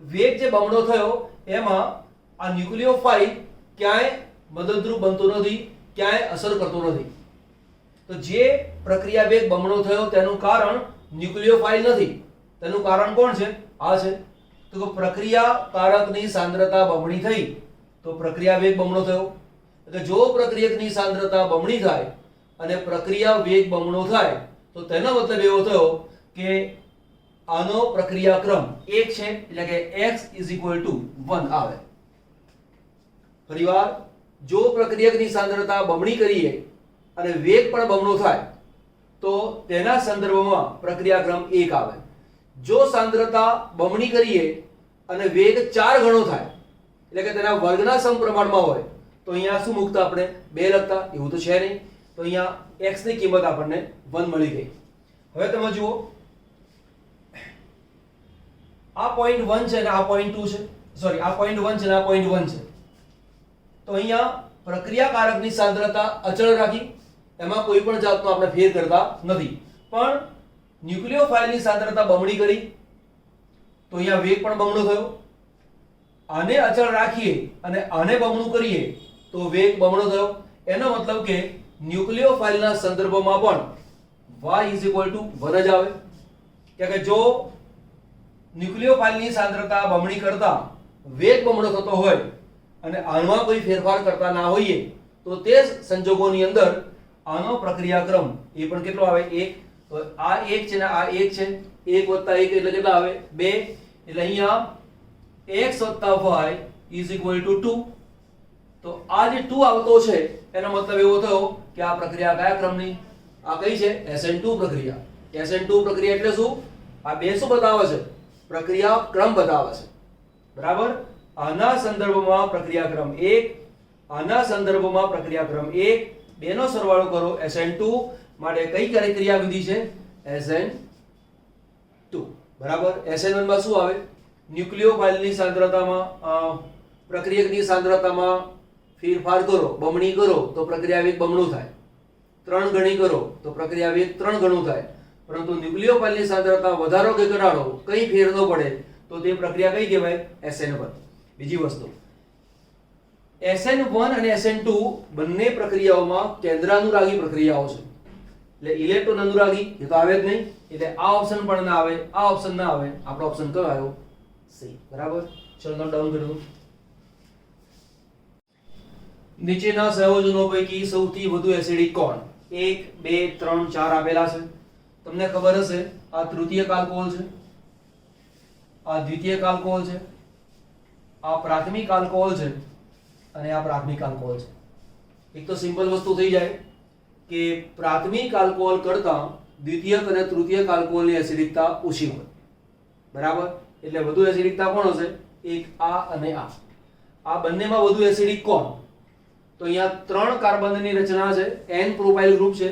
વેગ જે બમણો થયો એમાં આ ન્યુક્લિયોફાઇલ ક્યાંય મદદરૂપ બનતો નથી, ક્યાંય અસર કરતો નથી. તો જે પ્રક્રિયા વેગ બમણો થયો તેનું કારણ ન્યુક્લિયોફાઇલ નથી, તેનું કારણ કોણ છે? આ છે. તો પ્રક્રિયાકારકની સાંદ્રતા બમણી થઈ તો પ્રક્રિયા વેગ બમણો થયો. એટલે જો પ્રક્રિયકની સાંદ્રતા બમણી થાય અને પ્રક્રિયા વેગ બમણો થાય તો તેનો મતલબ એવો થયો કે આનો પ્રક્રિયા ક્રમ 1 છે, એટલે કે x = 1 આવે. ફરીવાર, જો પ્રક્રિયકની સાંદ્રતા બમણી કરીએ અને વેગ પણ બમણો થાય તો તેના સંદર્ભમાં પ્રક્રિયા ક્રમ 1 આવે. જો સાંદ્રતા બમણી કરીએ અને વેગ 4 ગણો થાય, એટલે કે તેના વર્ગના સમપ્રમાણમાં હોય, તો અહીંયા શું મૂકતા આપણે? 2 લખતા. એવું તો છે નહીં. તો અહીંયા x ની કિંમત આપણને 1 મળી ગઈ. હવે તમે જુઓ, આ પોઈન્ટ 1 છે અને આ પોઈન્ટ 2 છે. સોરી, આ પોઈન્ટ 1 છે અને આ પોઈન્ટ 1 છે. તો અહીંયા પ્રક્રિયાકારકની સાંદ્રતા અચળ રાખી, એમાં કોઈ પણ જાતનો આપણે ફેર કરતા નથી. પણ ન્યુક્લિયોફાઇલની સાંદ્રતા બમણી કરી તો અહીંયા વેગ પણ બમણો થયો. આને અચળ રાખીએ અને આને બમણું કરીએ તો વેગ બમણો થયો. એનો મતલબ કે ન્યુક્લિયોફાઇલના સંદર્ભમાં પણ y = 1 જ આવે. કે જો ન્યુક્લિયોફાઇલની સાંદ્રતા બમણી કરતા વેગ બમણો થતો હોય અને આમાં કોઈ ફેરફાર કરતા ના હોઈએ તો તે સંજોગોની અંદર આનો પ્રક્રિયા ક્રમ એ પણ કેટલો આવે? 1. તો આ 1 છે ને આ 1 છે. 1 + 1 એટલે કેટલા આવે? 2. એટલે અહીંયા x + y = 2. તો આ જે 2 આવતો છે એનો મતલબ એવો થયો કે આ પ્રક્રિયા કયા ક્રમની? આ કઈ છે? SN2 પ્રક્રિયા. SN2 પ્રક્રિયા એટલે શું? આ બે શું બતાવે છે? પ્રક્રિયા ક્રમ બતાવે છે. બરાબર? આના સંદર્ભમાં પ્રક્રિયા ક્રમ 1, આના સંદર્ભમાં પ્રક્રિયા ક્રમ 1, બેનો સરવાળો કરો SN2 માટે કઈ ક્રિયાવિધિ છે? SN2. બરાબર? SN1 માં શું આવે? ન્યુક્લિયોફાઇલની સાંદ્રતામાં પ્રક્રિયકની સાંદ્રતામાં ફેરફાર કરો, બમણી કરો તો પ્રક્રિયા વેગ બમણો થાય. 3 ગણી કરો તો પ્રક્રિયા વેગ 3 ગણું થાય. પરંતુ ન્યુક્લિયોફાઇલની સાંદ્રતા વધારો કે ઘટાડો કઈ ફેર ન પડે તો તે પ્રક્રિયા કઈ કહેવાય? SN1. બીજી વસ્તુ, SN1 અને SN2 બંને પ્રક્રિયાઓમાં કેન્દ્રાનુરાગી પ્રક્રિયાઓ છે. એટલે ઇલેક્ટ્રોન અનુરાગી એ તો આવે જ નહીં. એટલે આ ઓપ્શન પણ ના આવે, આ ઓપ્શન ના આવે. આપણો ઓપ્શન કયો આવ્યો? C. બરાબર? ચલો નોટ ડાઉન કરી દો. નીચેના સંયોજનો પૈકી સૌથી વધુ એસિડિક કોણ? 1, 2, 3, 4 આપેલા છે. તમને ખબર હશે આ તૃતીયક આલ્કોહોલ છે, આ દ્વિતીયક આલ્કોહોલ છે, આ પ્રાથમિક આલ્કોહોલ છે અને આ પ્રાથમિક આલ્કોહોલ છે. એક તો સિમ્પલ વસ્તુ થઈ જાય કે પ્રાથમિક આલ્કોહોલ કરતા દ્વિતીયક અને તૃતીયક આલ્કોહોલની એસિડિકતા ઓછી હોય. બરાબર? એટલે વધુ એસિડિકતા કોણ હશે? એક આ અને આ. આ બંનેમાં વધુ એસિડિક કોણ? તો અહીંયા 3 કાર્બનની રચના છે. N પ્રોપાઇલ ગ્રુપ છે,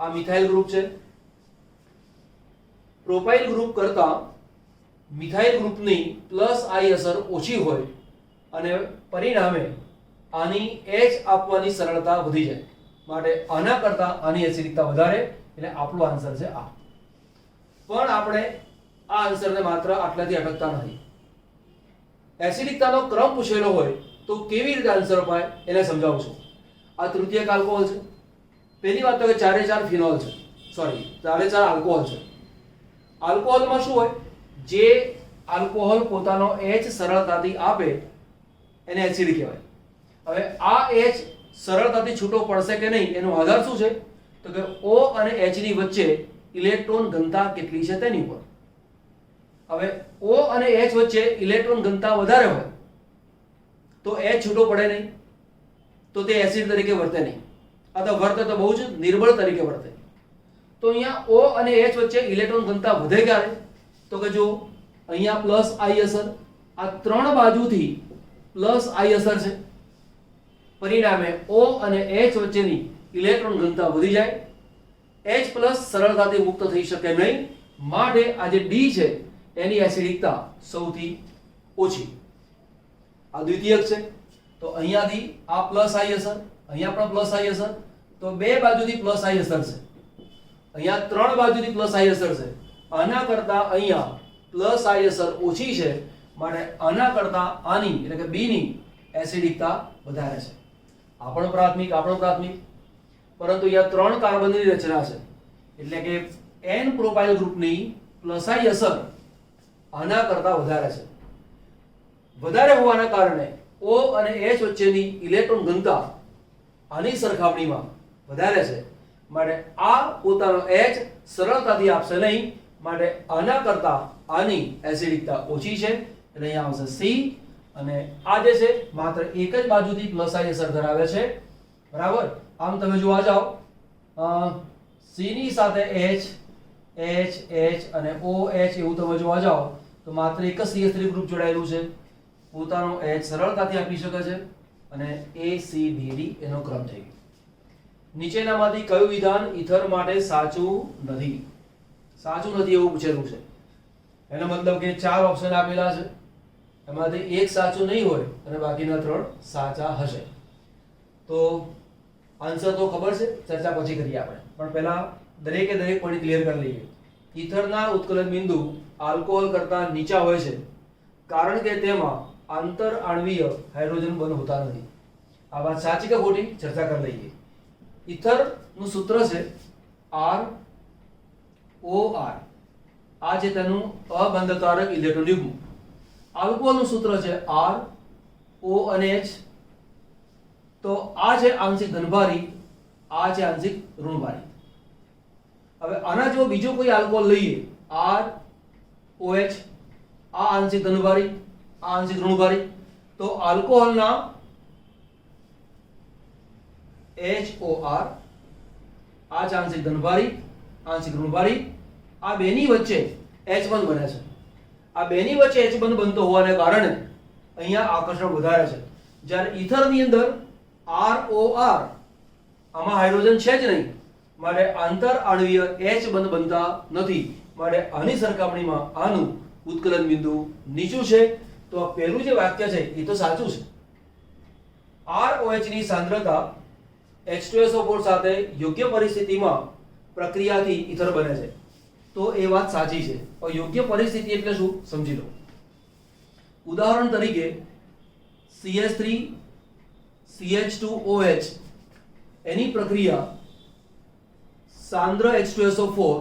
આ મિથાઇલ ગ્રુપ છે. પ્રોપાઇલ ગ્રુપ કરતા મિથાઇલ ગ્રુપની +I અસર ઓછી હોય અને પરિણામે આની H આપવાની સરળતા વધી જાય. માટે આના કરતા આની એસિડિકતા વધારે. એટલે આપણો આન્સર છે આ. પણ આપણે આ આન્સરને માત્ર આટલાથી અટકતા નથી. એસિડિકતાનો ક્રમ પૂછેલો હોય તો કેવી રીતે આન્સર અપાય એને સમજાવું છું. આ તૃતીયક આલ્કોહોલ છે. પહેલી વાત તો કે 4 ફિનોલ છે. સોરી, 4 આલ્કોહોલ છે. આલ્કોહોલમાં શું હોય? જે આલ્કોહોલ પોતાનો H સરળતાથી આપે એને એસિડ કહેવાય. હવે આ H સરળતાથી છૂટો પડશે કે નહીં એનો આધાર શું છે? તો કે O અને H ની વચ્ચે ઇલેક્ટ્રોન ઘનતા કેટલી છે તેની ઉપર. હવે O અને H વચ્ચે ઇલેક્ટ્રોન ઘનતા વધારે હોય તો H છૂટો પડે નહીં, તો તે એસિડ તરીકે વર્તે નહીં. અથવા વર્તે તો બહુ જ નિર્બળ તરીકે વર્તે. તો અહીંયા O અને H વચ્ચે ઇલેક્ટ્રોન ઘનતા વધે ક્યારે? તો કે જો અહીંયા +I અસર, આ 3 બાજુથી +I અસર છે. પરિણામે O અને H વચ્ચેની ઇલેક્ટ્રોન ઘનતા વધી જાય. H+ સરળતાથી મુક્ત થઈ શકે નહીં. માટે આ જે D છે એની એસિડિકતા સૌથી ઓછી. આ દ્વિતીયક છે. તો અહીંયાથી આ +I અસર, અહીંયા પણ +I અસર. તો બે બાજુથી +I અસર છે. અહીંયા 3 બાજુથી +I અસર છે. આના કરતા અહીંયા +I અસર ઓછી છે. માટે આના કરતા આની એટલે કે B ની એસિડિકતા વધારે છે. આપણો પ્રાથમિક પરંતુ અહીંયા 3 કાર્બનની રચના છે. એટલે કે N પ્રોપાઇલ ગ્રુપની પ્લસાઈ અસર આના કરતા વધારે છે. વધારે હોવાના કારણે O અને H વચ્ચેની ઇલેક્ટ્રોન ઘનતા આની સરખામણીમાં વધારે છે. માટે આ પોતાનો H સરળતાથી આપશે નહીં, માટે આના કરતા આની એસિડિકતા ઓછી છે એટલે અહીંયા આવશે C. અને આ જે છે માત્ર એક જ બાજુથી પ્લસાઈ અસર ધરાવે છે, બરાબર. આમ તમે જોવા જાઓ C ની સાથે H અને OH એવું તમે જોવા જાઓ તો માત્ર એક જ CH3 ગ્રુપ જોડાયેલું છે. પોતાનો H સરળતાથી આપી શકે છે અને ACDD એનો ક્રમ થઈ ગયો. નીચેનામાંથી કયું વિધાન ઈથર માટે સાચું નથી? સાચું નથી એવું પૂછેલું છે. એનો મતલબ કે 4 ઓપ્શન આપેલા છે, એમાંથી એક સાચું નહીં હોય અને બાકીના 3 સાચા હશે. તો આન્સર તો ખબર છે, ચર્ચા પછી કરીએ આપણે, પણ પહેલા દરેકે દરેક પોઈન્ટ ક્લિયર કરી લઈએ. ઈથરના ઉત્કલન બિંદુ આલ્કોહોલ કરતા નીચા હોય છે કારણ કે તેમાં આંતર આણ્વીય હાઇડ્રોજન બંધ હોતા નથી. આ વાત સાચી કે ખોટી ચર્ચા કરી લઈએ. ઈથર નું સૂત્ર છે ROR. આ છે તેનું અબંધકારક ઇલેક્ટ્રોન યુગ્મ. આલ્કોહોલ નું સૂત્ર છે RO અને H. તો આ છે આંશિક ધનભારી, આ છે આંશિક ઋણભારી. હવે આના જો બીજો કોઈ આલ્કોહોલ લઈએ ROH, આ આંશિક ધનભારી, આ આંશિક ઋણભારી, તો આલ્કોહોલના HOR, આ છે આંશિક ધનભારી, આંશિક ઋણભારી, આ બેની વચ્ચે H બંધ બને છે. આ બેની વચ્ચે H બંધ બનતો હોવાને કારણે અહીંયા આકર્ષણ વધારે છે. જ્યારે ઈથરની અંદર ROR આમાં હાઇડ્રોજન છે જ નહીં, માટે આંતર આણ્વીય H બંધ બનતા નથી. માટે આની સરખામણીમાં આનું ઉત્કલન બિંદુ નીચું છે. તો આ પહેલું જે વાક્ય છે એ તો સાચું છે. ROH ની સાંદ્રતા H2SO4 સાથે યોગ્ય પરિસ્થિતિમાં પ્રક્રિયાથી ઈથર બને છે. તો એ વાત સાચી છે. યોગ્ય પરિસ્થિતિ એટલે શું સમજી લો. ઉદાહરણ તરીકે CH3 CH2OH એની પ્રક્રિયા સાંદ્ર H2SO4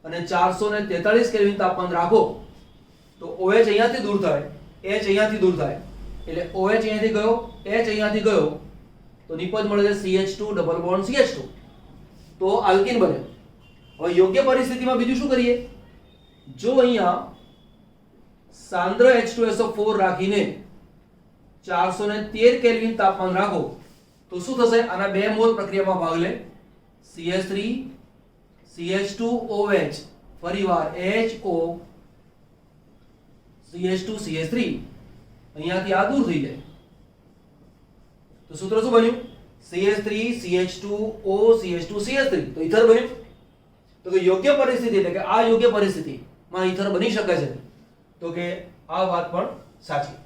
અને 443 કેલ્વિન તાપમાન રાખો તો OH અહીંયાથી દૂર થાય, H અહીંયાથી દૂર થાય, એટલે OH અહીંયાથી ગયો, H અહીંયાથી ગયો, તો નિપજ મળે છે CH2 ડબલ બોન્ડ CH2, તો આલ્કીન બને. હવે યોગ્ય પરિસ્થિતિમાં બીજું શું કરીએ? જો અહીંયા સાંદ્ર H2SO4 રાખીને 413 કેલ્વિન તાપમાન રાખો તો શું થશે? આના બે મોલ પ્રક્રિયામાં ભાગ લે. CH3 CH2OH ફરીવાર HO CH2 CH3 અહીંયાથી આ દૂર થઈ જાય તો સૂત્ર શું બન્યું? CH3 CH2O CH2 CH3, તો ઈથર બન્યું. તો કે યોગ્ય પરિસ્થિતિ એટલે કે આ યોગ્ય પરિસ્થિતિમાં ઈથર બની શકે છે. તો કે આ વાત પણ સાચી.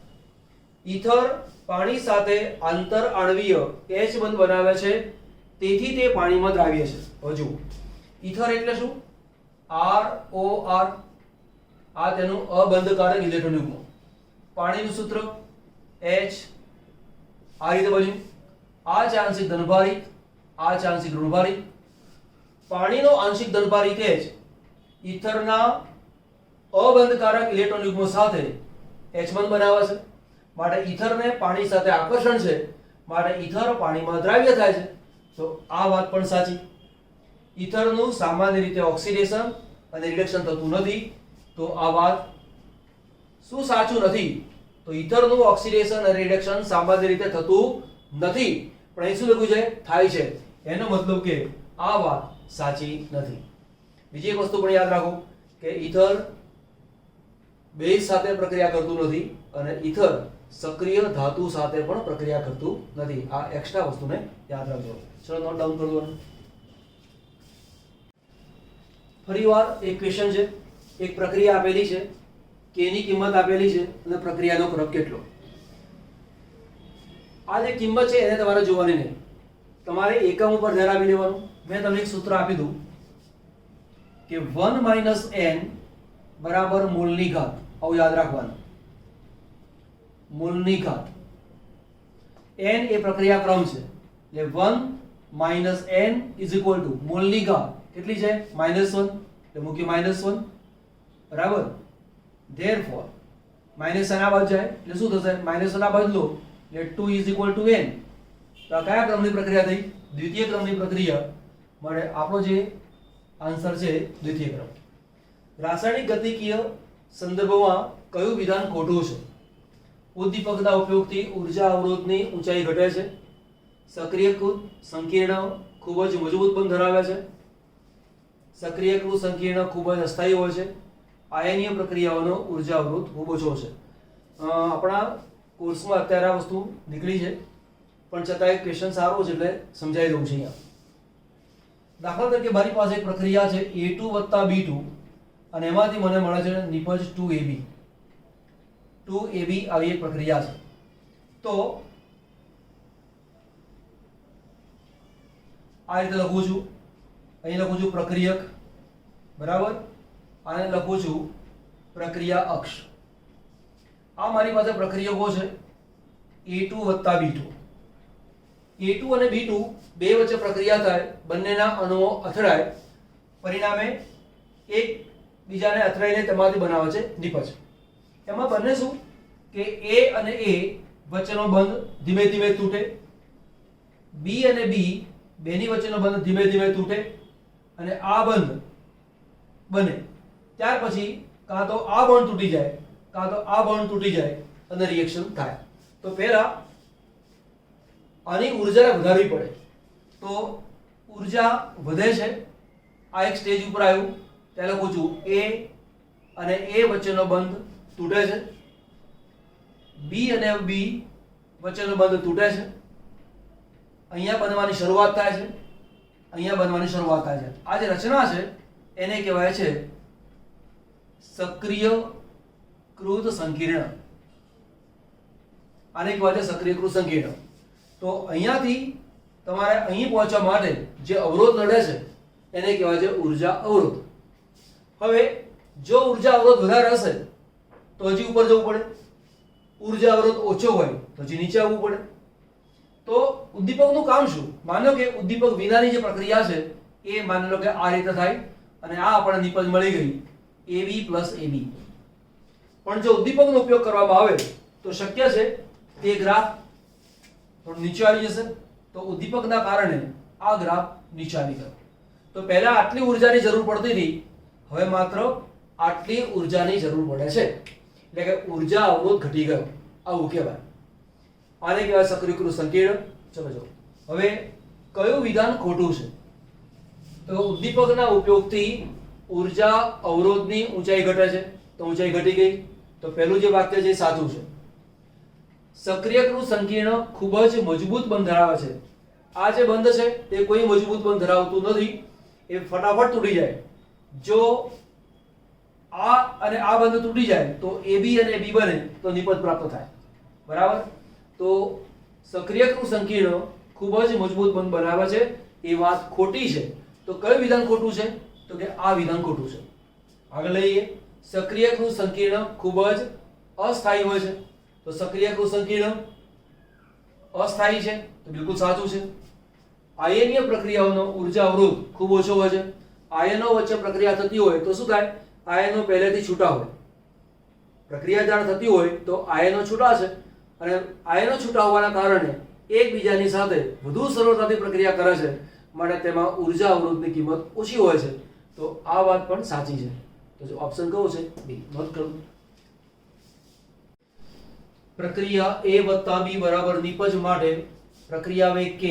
ઈથર પાણી સાથે આંતર આણ્વીય H બંધ બનાવે છે, તેથી તે પાણીમાં દ્રાવ્ય છે. હવે જુઓ, ઈથર એટલે શું? ROR, આ તેનું અબંધકારક ઇલેક્ટ્રોન યુગ્મ. પાણીનું સૂત્ર H, આ રીતે બન્યું. આ છે આંશિક ધનભારિત, આ છે આંશિક ઋણભારિત. પાણીનો આંશિક ધનભારિત H ઈથરના અબંધકારક ઇલેક્ટ્રોન યુગ્મ સાથે H બંધ બનાવે છે. માટે ઈથરને પાણી સાથે આકર્ષણ છે, માટે ઈથર પાણીમાં દ્રાવ્ય થાય છે. તો આ વાત પણ સાચી. ઈથરનું સામાન્ય રીતે ઓક્સિડેશન અને રિડક્શન થતું નથી. તો આ વાત શું સાચું નથી? તો ઈથરનું ઓક્સિડેશન અને રિડક્શન સામાન્ય રીતે થતું નથી, પણ અહીં શું લખ્યું છે? થાય છે. એનો મતલબ કે આ વાત સાચી નથી. બીજી એક વસ્તુ પણ યાદ રાખો કે ઈથર બેઝ સાથે પ્રક્રિયા કરતું નથી અને ઈથર સક્રિય ધાતુ સાથે પણ પ્રક્રિયા કરતું નથી. આ એક્સ્ટ્રા વસ્તુને યાદ રાખજો. ચલો નોટ ડાઉન કરી દો. ફરીવાર એક ક્વેશ્ચન છે. એક પ્રક્રિયા આપેલી છે, કે ની કિંમત આપેલી છે અને પ્રક્રિયાનો ક્રમ કેટલો. આ જે કિંમત છે એને તમારે જોવાની નહીં, તમારે એકમ ઉપર ધ્યાન આપી દેવાનું. મેં તમને એક સૂત્ર આપી દઉં કે 1 - n બરાબર મૂળની ઘાત. આવું યાદ રાખવાનું, મૂળની ઘાત. n એ પ્રક્રિયા ક્રમ છે, એટલે 1 - n = મૂળની ઘાત કેટલી છે? -1. એટલે મૂક્યું -1 બરાબર. ધેરફોર માઇનસ આ બાજુ જાય એટલે શું થશે? -1 આ બાજુ લો એટલે 2 = n. તો આ કયા ક્રમની પ્રક્રિયા થઈ? દ્વિતીય ક્રમની પ્રક્રિયા. મળે આપણો જે આન્સર છે દ્વિતીય ક્રમ. રાસાયણિક ગતિકીય સંદર્ભમાં કયું વિધાન ખોટું છે? ઉદ્દીપકના ઉપયોગથી ઊર્જા અવરોધની ઊંચાઈ ઘટે છે. સક્રિયકૃત સંકીર્ણ ખૂબ જ મજબૂત બંધ ધરાવે છે. સક્રિયકૃત સંકીર્ણ ખૂબ જ અસ્થાયી હોય છે. આયનીય પ્રક્રિયાઓનો ઊર્જા અવરોધ ખૂબ ઓછો છે. આપણા કોર્સમાં અત્યારે આ વસ્તુ નીકળી છે, પણ છતાં એક ક્વેશ્ચન સારો છે એટલે સમજાવી દઉં છું અહીંયા. દાખલા તરીકે મારી પાસે એક પ્રક્રિયા છે A2 + B2 અને એમાંથી મને મળે છે નિપજ 2AB. 2AB આવી એક પ્રક્રિયા છે. તો આ રીતે લખું છું. અહીં લખું છું પ્રક્રિયક બરાબર, આને લખું છું પ્રક્રિયા અક્ષ. આ મારી પાસે પ્રક્રિયકો છે A2 + B2. A2 અને B2 બે વચ્ચે પ્રક્રિયા થાય, બંનેના અણુઓ અથડાય, પરિણામે એક બીજાને અથડાઈને તેમાંથી બનાવે છે નિપજ. એમાં બંને શું કે A અને A વચ્ચેનો બંધ ધીમે ધીમે તૂટે, B અને B બેની વચ્ચેનો બંધ ધીમે ધીમે તૂટે અને આ બંધ બને. ત્યાર પછી કાં તો આ બોન્ડ તૂટી જાય કાં તો આ બોન્ડ તૂટી જાય અને રિએક્શન થાય. તો પહેલા આની ઊર્જા વધારવી પડે. તો ઊર્જા વધે છે. આ એક સ્ટેજ ઉપર આવ્યું ત્યારે લખું છું A અને A વચ્ચેનો બંધ તૂટે છે, B અને B વચ્ચેનો બંધ તૂટે છે. અહીંયા બનવાની શરૂઆત થાય છે, અહીંયા બનવાની શરૂઆત થાય છે. આ જે રચના છે એને કહેવાય છે સક્રિયકૃત સંકીર્ણ. આને કહેવાય છે સક્રિયકૃત સંકીર્ણ. તો અહીંયાથી તમારે અહીં પહોંચવા માટે જે અવરોધ નડે છે એને કહેવાય છે ઊર્જા અવરોધ. હવે જો ઊર્જા અવરોધ વધારે હશે તો હજી ઉપર જવું પડે, ઊર્જા અવરોધ ઓછો હોય તો હજી નીચે આવવું પડે. તો ઉદ્દીપકનું કામ શું? માનો કે ઉદ્દીપક વિનાની જે પ્રક્રિયા છે એ માની લો કે આ રીતે થાય અને આ આપણને નિપજ મળી ગઈ AB + AB. પણ જો ઉદ્દીપકનો ઉપયોગ કરવામાં આવે તો શક્ય છે તે ગ્રાફ થોડું નીચે આવી જશે. તો ઉદ્દીપકના કારણે આ ગ્રાફ નીચે આવી ગયો. તો પહેલા આટલી ઊર્જાની જરૂર પડતી હતી, હવે માત્ર આટલી ઊર્જાની જરૂર પડે છે. એટલે કે ઊર્જા અવરોધ ઘટી ગયો, આવું કહેવાય. આને કહેવાય સક્રિયકૃત સંકીર્ણ. ચલો જો હવે કયું વિધાન ખોટું છે? તો ઉદ્દીપકના ઉપયોગથી ઊર્જા અવરોધની ઊંચાઈ ઘટે છે. તો ઊંચાઈ ઘટી ગઈ. તો પહેલું જે વાક્ય છે એ સાચું છે. સક્રિયકૃત સંકીર્ણ ખૂબ જ મજબૂત બંધ ધરાવે છે. આ જે બંધ છે એ કોઈ મજબૂત બંધ ધરાવતું નથી, એ ફટાફટ તૂટી જાય. જો આ અને આ બંધ તૂટી જાય તો AB અને B બને તો નિપજ પ્રાપ્ત થાય. બરાબર. તો સક્રિયકૃત સંકીર્ણ ખૂબ જ મજબૂત બંધ બનાવે છે એ વાત ખોટી છે. તો કયું વિધાન ખોટું છે? તો કે આ વિધાન ખોટું છે. આગળ લઈએ. સક્રિયકૃત સંકીર્ણ ખૂબ જ અસ્થાયી હોય છે. તો સક્રિયકૃત સંકીર્ણ અસ્થાયી છે તો બિલકુલ સાચું છે. આયનીય પ્રક્રિયાઓનો ઊર્જા અવરોધ ખૂબ ઓછો હોય છે. આયનો વચ્ચે પ્રક્રિયા થતી હોય તો શું થાય? આયનો પહેલેથી છૂટા હોય. પ્રક્રિયા જાણ થતી હોય તો આયનો છૂટા છે અને આયનો છૂટા હોવાના કારણે એકબીજાની સાથે વધુ સરળતાથી પ્રક્રિયા કરે છે, માટે તેમાં ઊર્જા અવરોધની કિંમત ઓછી હોય છે. તો આ વાત પણ સાચી છે. તો જો ઓપ્શન કયો છે? બી. નોટ કરો. પ્રક્રિયા A + B બરાબર નિપજ માટે પ્રક્રિયા વેગ K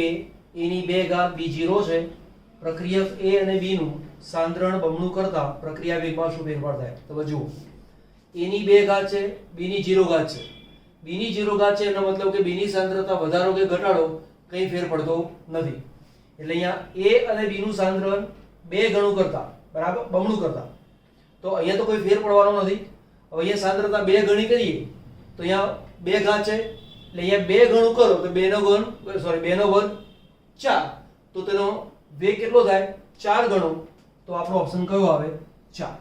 એની 2 ઘાત B0 છે. પ્રક્રિયક A અને B નું સાંદ્રણ બમણું કરતા પ્રક્રિયા વેગમાં શું ફેરફાર થાય? તો જુઓ, A ની 2 ઘાત છે, B ની 0 ઘાત છે. B ની 0 ઘાત છે એનો મતલબ કે B ની સાંદ્રતા વધારો કે ઘટાડો કંઈ ફેર પડતો નથી. એટલે અહીંયા A અને B નું સાંદ્રણ 2 ગણું કરતા બરાબર બમણું કરતા, તો અહીંયા તો કોઈ ફેર પડવાનો નથી. હવે અહીંયા સાંદ્રતા 2 ગણી કરીએ તો અહીંયા 2 ઘાત છે એટલે અહીંયા 2 ગણું કરો તો 2 નો ઘન 2 નો વર્ગ 4, તો તેનો વેગ કેટલો થાય? 4 ગણો. તો આપણો ઓપ્શન કયો આવે? 4.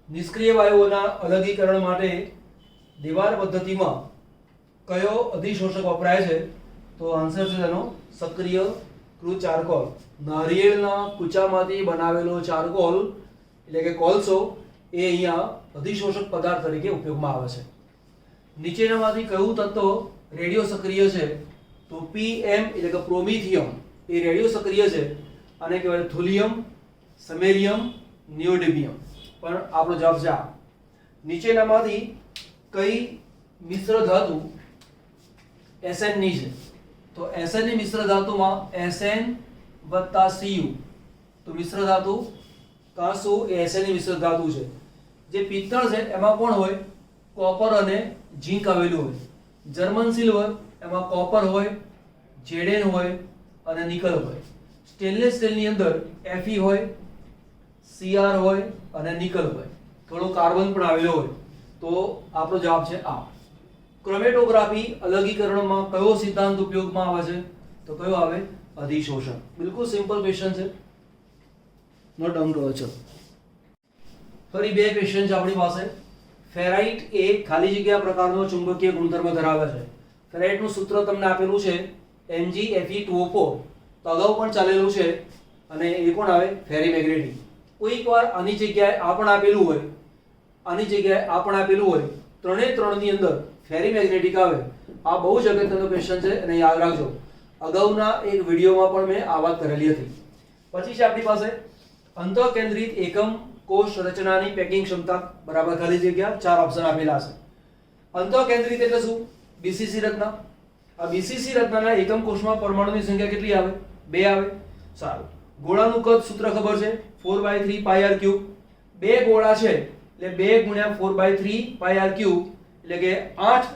નિષ્ક્રિય વાયુઓના અલગીકરણ માટે દીવાલ પદ્ધતિમાં કયો અધિશોષક વપરાય છે? તો આન્સર છે તેનો સક્રિયકૃત ચારકોલ. નારિયેળના કૂચામાંથી બનાવેલો ચારકોલ એટલે કે કોલસો એ અહીંયા અધિશોષક પદાર્થ તરીકે ઉપયોગમાં આવે છે. નીચેનામાંથી કયું તત્વ રેડિયો સક્રિય છે? તો PM એટલે કે પ્રોમિથિયમ એ રેડિયો સક્રિય છે. આને કહેવાય થુલિયમ, સમેરિયમ, નિયોડિમિયમ. પણ આપણો જવાબ છે આ. નીચેનામાંથી કઈ મિશ્ર ધાતુ Sn ની છે? તો Sn ની મિશ્ર ધાતુમાં Sn વત્તા Cu. તો મિશ્ર ધાતુ કાંસુ એ Sn ની મિશ્ર ધાતુ છે. જે પિત્તળ છે એમાં કોણ હોય? કોપર અને ઝીંક આવેલું હોય. જર્મન સિલ્વર એમાં કોપર હોય, જેડેન હોય અને નિકલ હોય. સ્ટેનલેસ સ્ટીલની અંદર Fe હોય, Cr હોય અને નિકલ હોય. થોડો કાર્બન પણ આવેલો હોય. તો આપણો જવાબ છે આ. ક્રોમેટોગ્રાફી અલગીકરણમાં કયો સિદ્ધાંત ઉપયોગમાં આવે છે? તો કયો આવે? અધિશોષણ. બિલકુલ સિમ્પલ ક્વેશ્ચન છે. નોટ ડાઉન કરો. ચલો ફરી બે ક્વેશ્ચન છે આપણી પાસે. ફેરાઇટ એ ખાલી જગ્યા પ્રકારનો ચુંબકીય ગુણધર્મ ધરાવે છે. ફેરાઇટનું સૂત્ર તમને આપેલું છે Mgfe2O4. તો અગાઉ પણ ચાલેલું છે અને એ કોણ આવે? ફેરીમેગ્નેટિક. કોઈકવાર આની જગ્યાએ આ પણ આપેલું હોય, આની જગ્યાએ આ પણ આપેલું હોય. ત્રણે ત્રણની અંદર ફેરીમેગ્નેટિક આવે. આ બહુ જ અગત્યનો ક્વેશ્ચન છે અને યાદ રાખજો. અગાઉના એક વિડીયોમાં પણ મેં આ વાત કરેલી હતી. પછી છે આપણી પાસે અંતઃકેન્દ્રિત એકમ કોષ રચનાની પેકિંગ ક્ષમતા બરાબર ખાલી જગ્યા. ચાર ઓપ્શન આપેલા છે. અંતઃકેન્દ્રિત એટલે શું? BCC રચના. આ BCC રચનાના એકમ કોષમાં પરમાણુની સંખ્યા કેટલી આવે? 2 આવે. સારું. ગોળાનું કદ સૂત્ર ખબર છે 4/3 પાઈ r ક્યુબ. બે ગોળા છે એટલે 2 ગુણ્યા 4/3 પાઈ r ક્યુબ એટલે કે 8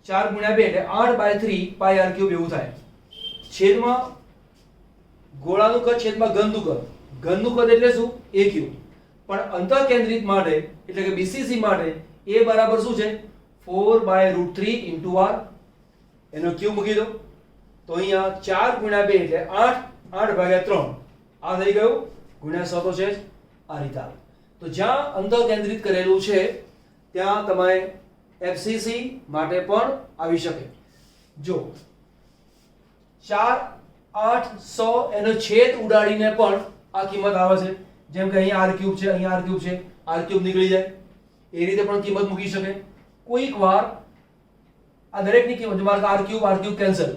4 ગુણ્યા 2 એટલે 8/3 પાઈ r ક્યુબ એવું થાય. છેદમાં ગોળાનું કદ છેદમાં ઘનનું કદ. ઘનનું કદ એટલે શું? a cube. પણ અંતઃકેન્દ્રિત માટે એટલે કે BCC માટે a બરાબર શું છે? 4/√3 * r. એનો ક્યુબ મૂકી દો. તો અહીંયા 4 ગુણ્યા 2 એટલે 8 8/3 આ થઈ ગયું. ગુણ્યા 100 તો છે જ. આ રીતે આવે. તો જ્યાં અંતઃકેન્દ્રિત કરેલું છે ત્યાં તમે FCC માટે પણ આવી શકે. જો 4 8 100 એનો છેદ ઉડાડીને પણ આ કિંમત આવે છે. જેમ કે અહીંયા r ક્યુબ છે, અહીંયા r ક્યુબ છે, r ક્યુબ નીકળી જાય. એ રીતે પણ કિંમત મૂકી શકે. કોઈક વાર આ દરેકની કિંમત માર્ક r ક્યુબ કેન્સલ.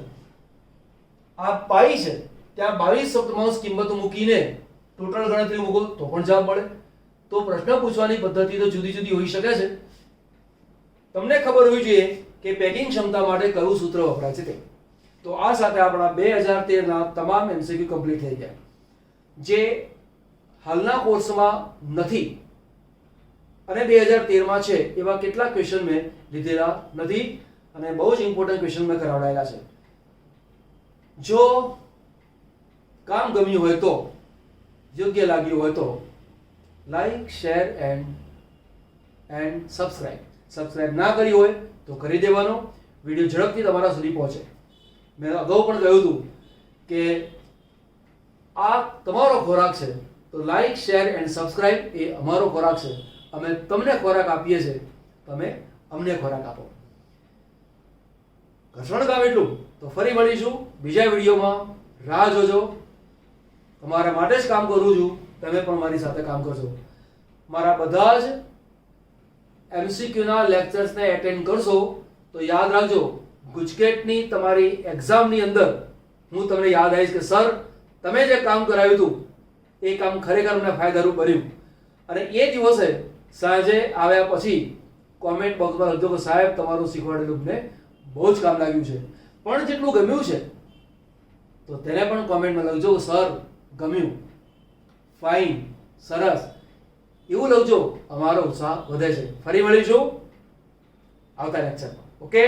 આ પાઈ છે ત્યાં 22 સપ્તમાંશ કિંમતો મૂકીને ટોટલ ગણતરી મૂકો તો પણ જવાબ મળે. તો પ્રશ્ન પૂછવાની પદ્ધતિ તો જુદી જુદી હોઈ શકે છે. તમને ખબર હોવી જોઈએ કે પેકિંગ ક્ષમતા માટે કયું સૂત્ર વપરાય છે તે. તો આ સાથે આપણા 2013 ના તમામ MCQ કમ્પ્લીટ થઈ ગયા. જે હાલના કોર્સમાં નથી અને 2013 માં છે એવા કેટલાક ક્વેશ્ચન મેં લીધેલા નથી અને બહુ જ ઇમ્પોર્ટન્ટ ક્વેશ્ચન મેં કરાવડાયેલા છે. જો કામ ગમ્યું હોય તો, યોગ્ય લાગ્યું હોય તો લાઈક, શેર એન્ડ સબસ્ક્રાઇબ ના કરી હોય તો કરી દેવાનો. વિડીયો ઝડપથી તમારા સુધી પહોંચે. મેં અગાઉ પણ કહ્યું હતું કે આ તમારો ખોરાક છે. તો લાઈક, શેર એન્ડ સબસ્ક્રાઇબ એ અમારો ખોરાક છે. અમે તમને ખોરાક આપીએ છીએ, તમે અમને ખોરાક આપો. ઘર્ષણ કામ એટલું. તો ફરી મળીશું બીજા વિડીયોમાં. રાહ જોજો. તમારા માટે જ કામ કરું છું. તમે પણ મારી સાથે કામ કરજો. મારા બધા જ MCQ ના લેક્ચર્સને એટેન્ડ કરશો તો યાદ રાખજો ગુજકેટની તમારી એક્ઝામની અંદર હું તમને યાદ આવીશ કે સર તમે જે કામ કરાવ્યું હતું એ કામ ખરેખર મને ફાયદારૂપ બન્યું. અને એ દિવસે સાંજે આવ્યા પછી કોમેન્ટ બોક્સમાં લખજો કે સાહેબ તમારું શીખવાડેલું મને બહુ જ કામ લાગ્યું છે. પણ જેટલું ગમ્યું છે તો તેને પણ કોમેન્ટમાં લખજો સર ગમ્યું, ફાઇન, સરસ એવું લખજો. અમારો ઉત્સાહ વધે છે. ફરી મળીશું આવતા લેક્ચરમાં. ઓકે.